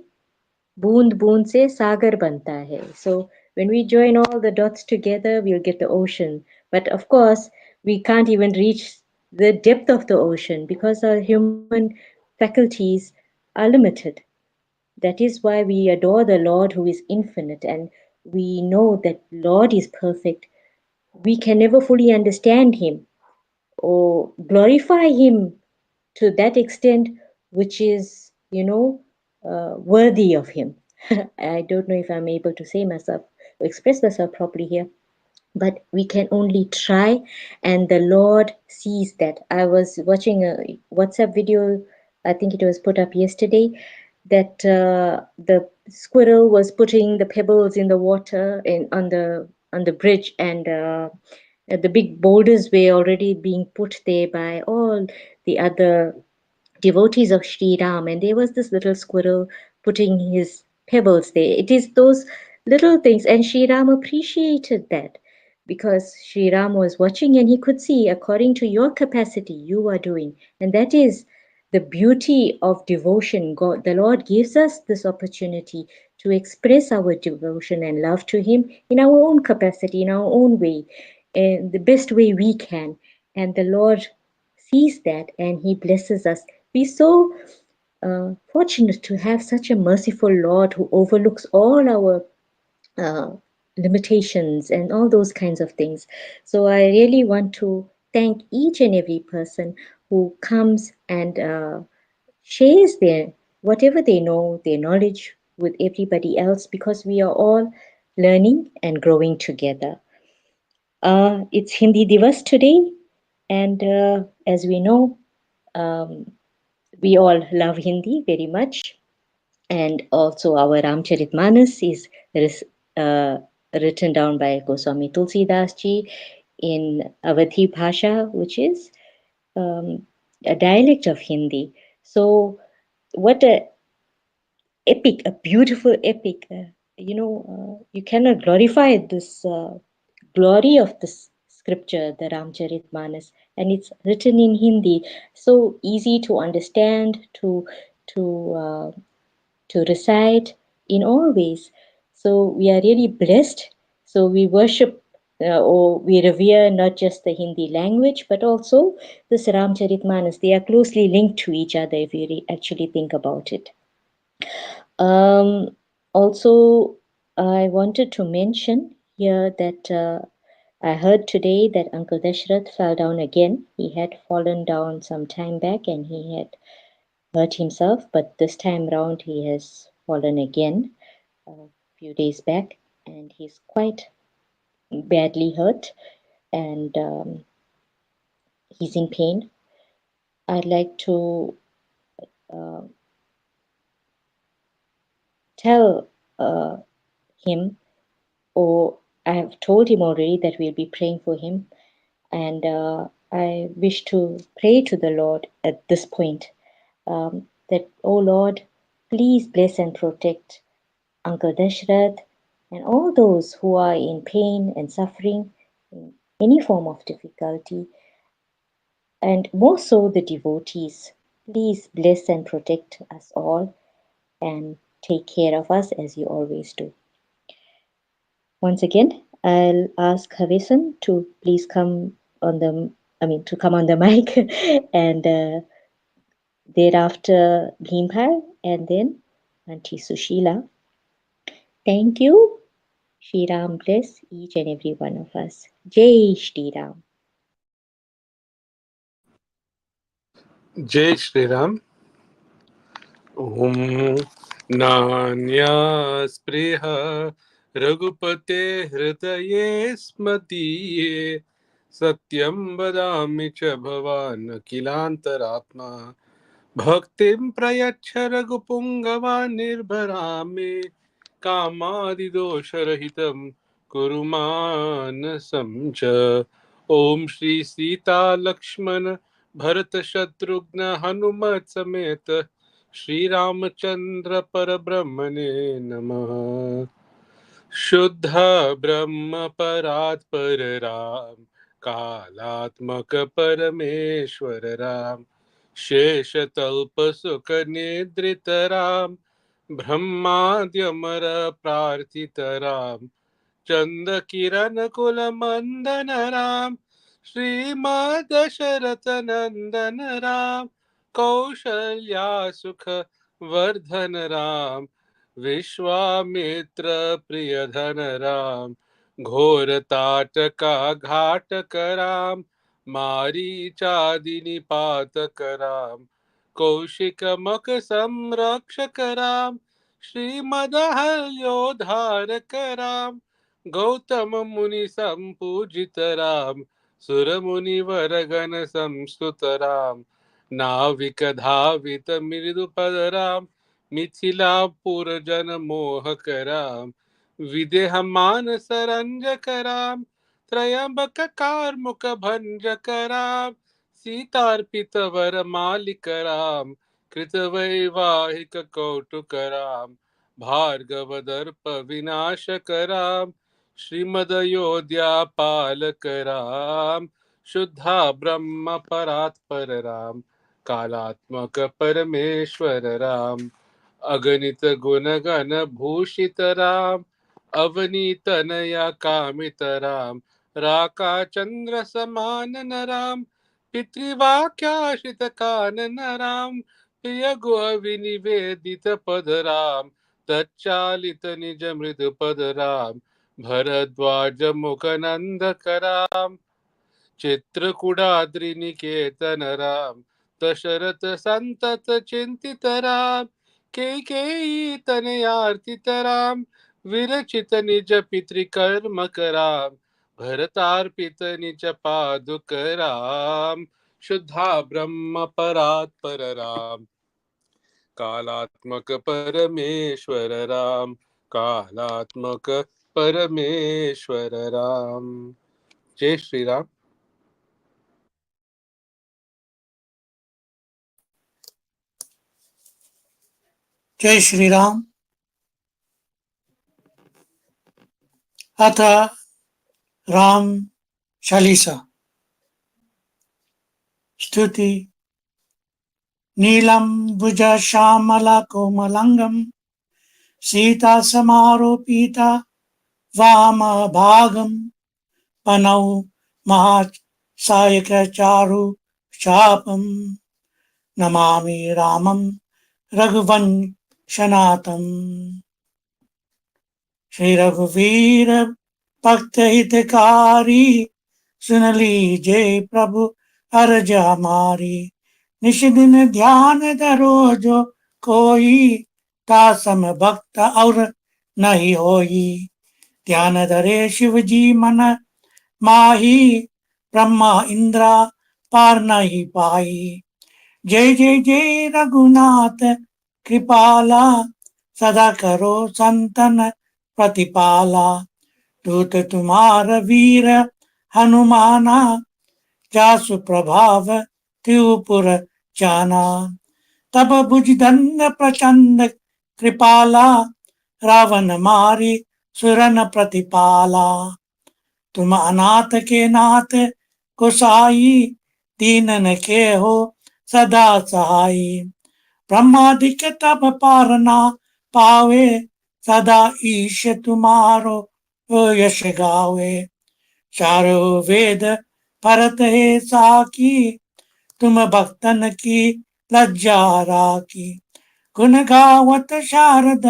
बूंद बूंद से सागर बनता है. So when we join all the dots together, we'll get the ocean. But of course, we can't even reach the depth of the ocean because our human faculties are limited. That is why we adore the Lord who is infinite, and we know that Lord is perfect. We can never fully understand him or glorify him to that extent which is, worthy of him. I don't know if I'm able to say myself, express myself properly here, but we can only try, and the Lord sees that. I was watching a WhatsApp video, I think it was put up yesterday, that the squirrel was putting the pebbles in the water in on the bridge, and the big boulders were already being put there by all the other devotees of Sri Ram, and there was this little squirrel putting his pebbles there. It is those little things, and Sri Ram appreciated that because Sri Ram was watching and he could see, according to your capacity, you are doing, and that is the beauty of devotion. God, the Lord gives us this opportunity to express our devotion and love to Him in our own capacity, in our own way, in the best way we can, and the Lord sees that and he blesses us. We're so fortunate to have such a merciful Lord who overlooks all our uh, limitations and all those kinds of things. So I really want to thank each and every person who comes and shares their whatever they know, their knowledge with everybody else, because we are all learning and growing together. It's Hindi Divas today, and as we know, um, we all love Hindi very much, and also our Ramcharitmanas is uh, written down by Goswami Tulsidas ji in Awadhi Bhasha, which is um, a dialect of Hindi. So, what a epic, a beautiful epic! You cannot glorify this glory of this scripture, the Ramcharitmanas, and it's written in Hindi, so easy to understand, to to recite in all ways. So we are really blessed. So we worship or we revere not just the Hindi language, but also the Ramcharitmanas. They are closely linked to each other if you actually think about it. Also, I wanted to mention here that I heard today that Uncle Dashrath fell down again. He had fallen down some time back and he had hurt himself, but this time round he has fallen again a few days back, and he's quite badly hurt, and he's in pain. I'd like to uh, tell him, or I have told him already that we'll be praying for him, and I wish to pray to the Lord at this point that, oh Lord, please bless and protect Uncle Dashrath and all those who are in pain and suffering in any form of difficulty, and more so the devotees. Please bless and protect us all and take care of us as you always do. Once again, I'll ask Havesan to please come on the, to come on the mic, and thereafter Bhimpal, and then Auntie Sushila. Thank you. Shri Ram bless each and every one of us. Jai Shri Ram. जय श्री राम। ओम नान्यास्पृह रघुपते हृदये स्मदीये सत्यं वदामि च भवान् अखिलान्तरात्मा भक्तिं प्रयच्छ रघुपुङ्गवान् निर्भरामि कामादिदोषरहितं कुरु मानसं च। ओम श्री सीता लक्ष्मण भरत शत्रुघ्न हनुमत समेत श्री रामचंद्र परब्रह्मणे नमः। शुद्ध ब्रह्म परात्पर राम कालात्मक परमेश्वर राम शेष तल्प सुख निद्रित राम ब्रह्माद्यमर प्रार्थित राम चंद किरण कुल मंदन राम श्रीमद शरत नंदन राम कौशल्या सुख वर्धन राम विश्वामित्र प्रियधन राम घोर ताटका घाटक राम मारीचादिनि पातक राम कौशिक मक संरक्षक राम श्रीमदहल्योद्धारक राम गौतम मुनि संपूजित राम सुर मुनि वरगण संस्तुत राम नाविक धावित मृदुपद राम मिथिलापुर जन मोहक राम विदेह मानस रंजक राम त्रयंबक कार्मुक भंजक राम सीतार्पित वर मालिक राम कृतवैवाहिक कौटुक राम भार्गव दर्प विनाशक राम श्रीमदयोध्या पालक राम शुद्धा ब्रह्म परात्पर राम कालात्मक परमेश्वर राम अगणित गुणगण भूषित राम अवनीतनया कामित राम राका चंद्र समान न राम पितृवाक्याश्रित कानन राम प्रिय गो विनिवेदित पद राम तच्चालित निज मृदु पद राम भरद्वाज मुख नंदक राम चित्रकूटाद्रि निकेतन राम दशरथ संतत चिंतित राम केकेयी तनयार्तित राम विरचित निज पितृकर्म कराम भरतार्पित निज पादुक राम शुद्धा ब्रह्म परात्पर राम कालात्मक परमेश्वर राम कालात्मक परमेश्वर राम। जय श्री राम। जय श्री राम। अथ राम चालीसा। स्तुति। नीलम भुज श्यामला कोमलंगम सीता समारोपीता वाम भागम पनौ महासायक चारु चापम नमामि रामं रघुवंशनाथम। श्री रघुवीर भक्त हितकारी सुन लीजे प्रभु अर्ज हमारी। निश दिन ध्यान धरो जो कोई तासम भक्त और नहीं होई। ध्यान धरे शिव जी मन माही ब्रह्मा इंद्रा पार नहीं पाई। जय जय जय रघुनाथ कृपाला सदा करो संतन प्रतिपाला। दूत तुम्हार वीर हनुमाना जासु प्रभाव त्रिपुर जाना। तब भुजदंड प्रचंड कृपाला रावण मारी सुरन प्रतिपाला। तुम अनाथ के नाथ कुसाई दीनन के हो सदा सहाई। ब्रह्मादिक तब पारना पावे सदा ईश तुम्हारो यश गावे। चारों वेद भरत है साकी तुम भक्तन की लज्जा राखी। गुण गावत शारद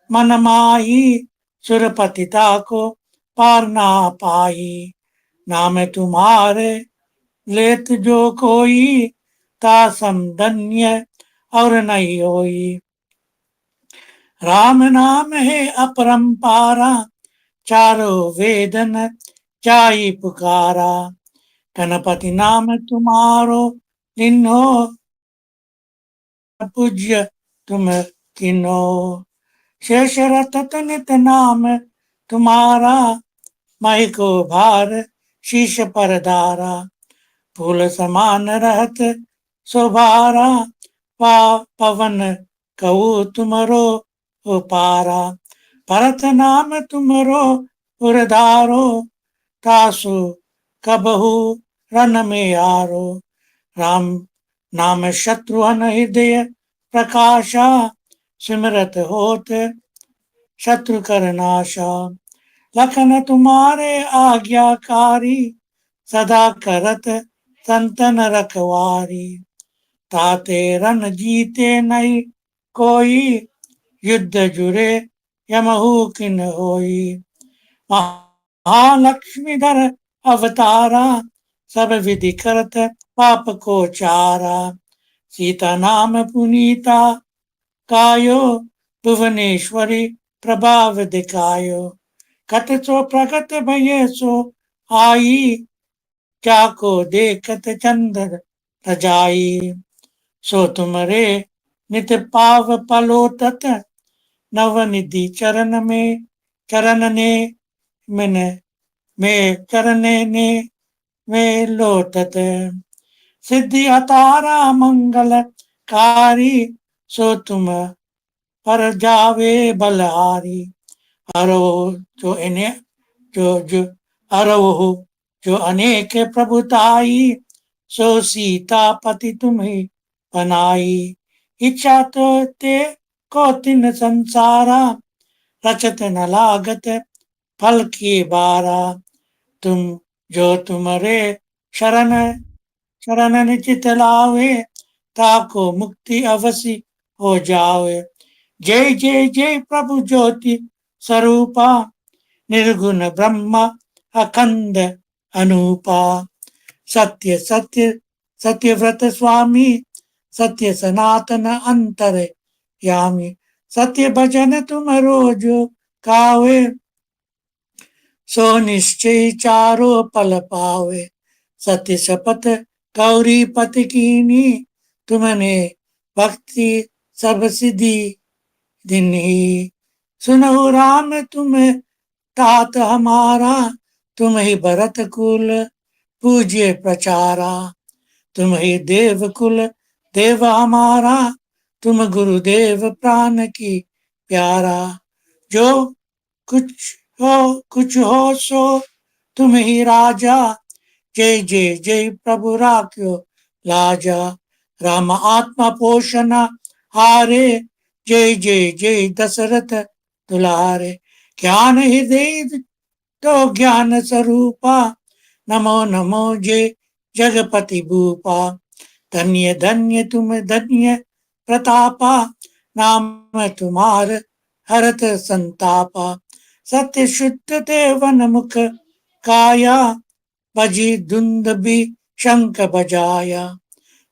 मन माही सुरपति ताको पार ना पाई। नाम तुम्हारे लेत जो कोई तासम धन्य और नहीं होई। राम नाम है अपरंपारा चारों वेदन चाई पुकारा। गणपति नाम तुम्हारो लिन्हो पूज्य तुम किन्हो। शेष रतत नित नाम तुम्हारा मही को भार शीश पर धारा। फूल समान रहत सुभारा पवन कहू तुमरो उपारा। भरत नाम तुमरो उरधारो तासु कबहू रन में आरो। राम नाम शत्रुहन हृदय प्रकाशा सिमरत होत शत्रु कर नाशा। लखन तुम्हारे आज्ञाकारी सदा करत संतन रखवारी। ताते रन जीते नहीं कोई युद्ध जुरे यमहू किन होई। महालक्ष्मीधर अवतारा सब विधि करत पाप को चारा। सीता नाम पुनीता कायो भुवनेश्वरी प्रभाव दिखायो। कत सो प्रगट भये सो आई जाको देखत चंद्र रजाई। सो तुमरे नित पाव पलोतत नवनिधि चरण में चरण ने मन में चरने ने में लोटत। सिद्धि अतारा मंगल कारी सो तुम पर जावे बलहारी। हरो जो इन्हें जो हरो जो अनेक प्रभुताई सो सीता पति तुम्हें बनाई। इच्छा तो ते को तिन संसारा रचत न लागत फल की बारा। तुम जो तुम्हारे शरण शरण निचित लावे ताको मुक्ति अवश्य हो जावे। जय जय जय प्रभु ज्योति स्वरूपा निर्गुण ब्रह्मा अखंड अनूपा। सत्य सत्य सत्यव्रत स्वामी सत्य सनातन अंतर यामी। सत्य भजन तुम रोज कावे सो निश्चय चारो पल पावे। सत्य शपथ गौरी पत कीनी, तुमने भक्ति सब सिद्धि दिन्ही। सुनहु राम तुम तात हमारा, तुम ही भरत कुल पूज्य प्रचारा। तुम ही देव कुल देव हमारा, तुम गुरुदेव प्राण की प्यारा। जो कुछ हो सो तुम ही राजा, जय जय जय प्रभु राख्यो लाजा। राम आत्मा पोषण हारे, जय जय जय दशरथ दुलारे। ज्ञान हृदय तो ज्ञान स्वरूपा, नमो नमो जय जगपति भूपा। धन्य धन्य तुम धन्य प्रतापा, नाम तुम्हार हरत संतापा। सत्य शुद्ध देवन मुख काया, बजी धुंद भी शंख बजाया।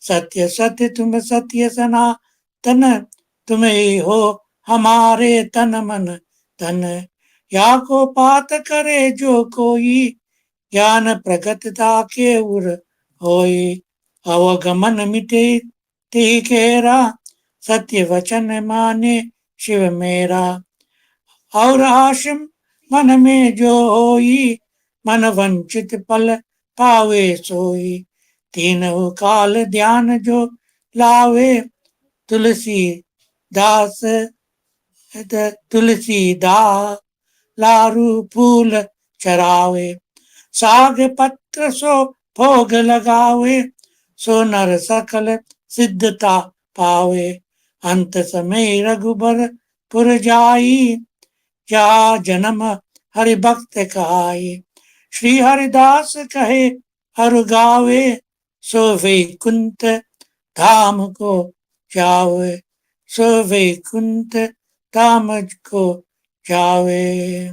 सत्य सत्य तुम सत्य सनातन, तुम ही हो हमारे तन मन धन। या को पात करे जो कोई, ज्ञान प्रगटता के उर होई। अवगमन मिटे ते केरा, सत्य वचन माने शिव मेरा। और आशम मन में जो होई, मन वंचित फल पावे सोई। तीनों काल ध्यान जो लावे, तुलसी दास तुलसी दा लारू फूल चरावे। साग पत्र सो भोग लगावे, सो नर सकल सिद्धता पावे। अंत समय रघुबर पुर जाई, जा जन्म हरि भक्त कहाई। श्री हरिदास कहे हर गावे, सो वैकुंठ धाम को जावे। सो वैकुंठ धाम को जावे।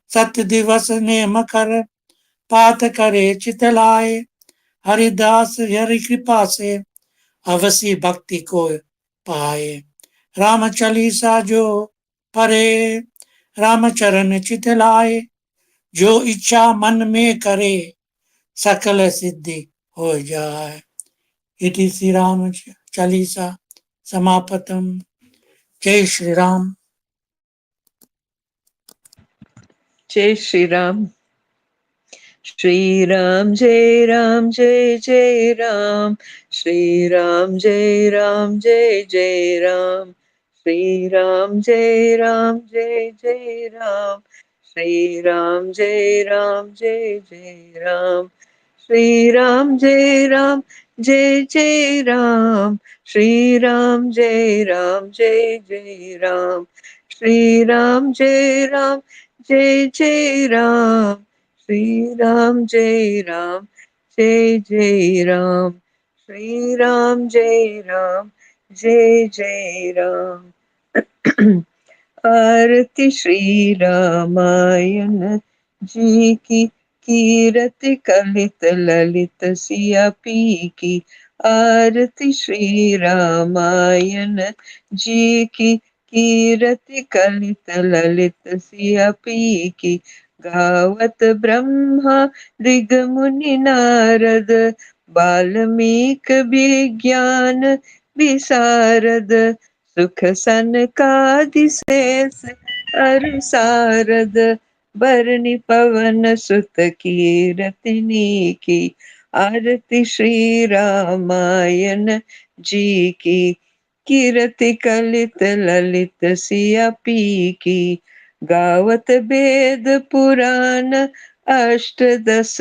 सत्य दिवस नेम कर, पात करे चितलाए। हरिदास हरि कृपा से, अवसी भक्ति को पाए। राम चालीसा जो परे, रामचरण चितलाए। जो इच्छा मन में करे, सकल सिद्धि हो जाए। इति श्री राम चालीसा समापतम। जय श्री राम। जय श्री राम। श्री राम जय राम जय जय राम, श्री राम जय राम जय जय राम, श्री राम जय राम जय जय राम, श्री राम जय राम जय जय राम, श्री राम जय राम जय जय राम, श्री राम जय राम जय जय राम, श्री राम जय राम जय जय राम, श्री राम जय राम जय जय राम, श्री राम जय राम जय जय राम। आरती श्री रामायण जी की, कीरति कलित ललित सिया पी की। आरती श्री रामायण जी की, कीरति कलित ललित सिया पी की। गावत ब्रह्मा ऋग मुनि नारद, वाल्मीक विज्ञान विशारद। सुख सनकादि शेष अरु सारद, बरनि पवन सुत कीरतिनी की। आरती श्री रामायण जी की, कीरति कलित ललित सिया पी की। गावत वेद पुराण अष्टदश,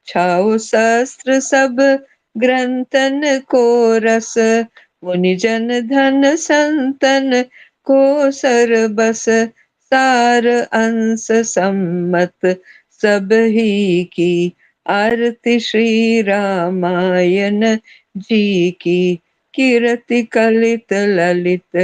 छाऊ शास्त्र सब ग्रंथन को रस। मुनि जन धन संतन को सरबस, सार अंश सम्मत सब ही की। आरती श्री रामायण जी की, कीरति कलित ललित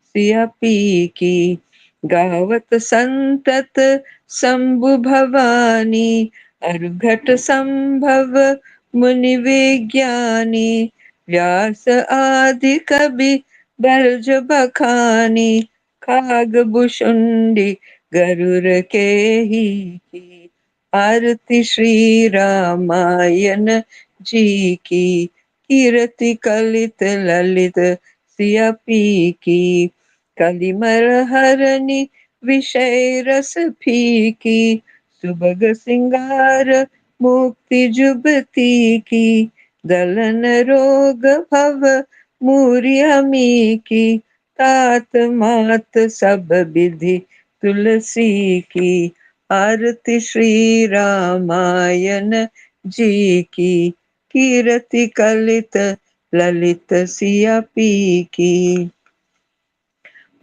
सिया पी की। गावत संतत शंभु भवानी, अर्घट संभव मुनि विज्ञानी। व्यास आदि कवि बरज बखानी, खाग बुशुंडी गरुर के ही की। आरती श्री रामायण जी की, कीर्ति कलित ललित सिया पी की। कलिमर हरनि विषय रस फीकी, सुबग सिंगार मुक्ति जुबती की। दलन रोग भव मूर्यमी की, तात मात सब विधि तुलसी की। आरती श्री रामायण जी की, कीर्ति कलित ललित सिया पी की।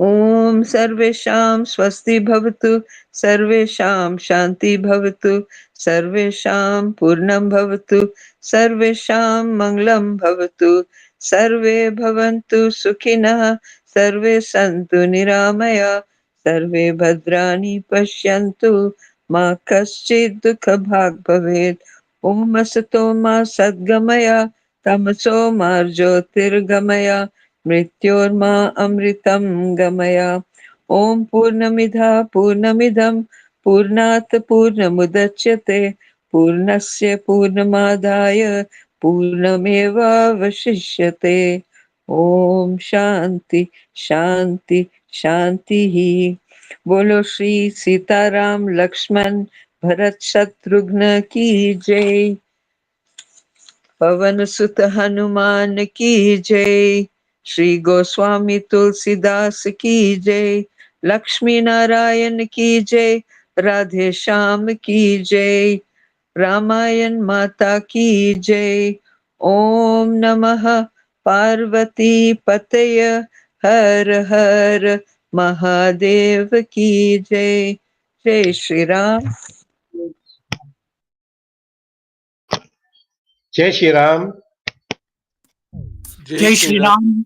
ओम सर्वेषां स्वस्ति भवतु, सर्वेषां शांति भवतु, सर्वेषां पूर्णं भवतु, सर्वेषां मंगलं भवतु। सर्वे भवन्तु सुखिनः, सर्वे सन्तु निरामया, सर्वे भद्राणि पश्यन्तु, मा कश्चित् दुःखभाग् भवेत्। ओम असतो मा सद्गमय, तमसो मा ज्योतिर्गमय, मृत्योर्मा अमृतं गमय। ॐ पूर्णमिदं पूर्णात् पूर्णमुदच्यते, पूर्णस्य पूर्णमादाय पूर्णमेवावशिष्यते। ॐ शांति शांति शांतिः। बोलो श्री सीताराम लक्ष्मण भरत शत्रुघ्न की जय। पवन सुत हनुमान की जय। श्री गोस्वामी तुलसीदास की जय। लक्ष्मी नारायण की जय। राधे श्याम की जय। रामायण माता की जय। ओम नमः पार्वती पतय हर हर महादेव की जय। जय श्री राम। जय श्री राम। जय जय श्री श्री राम। राम।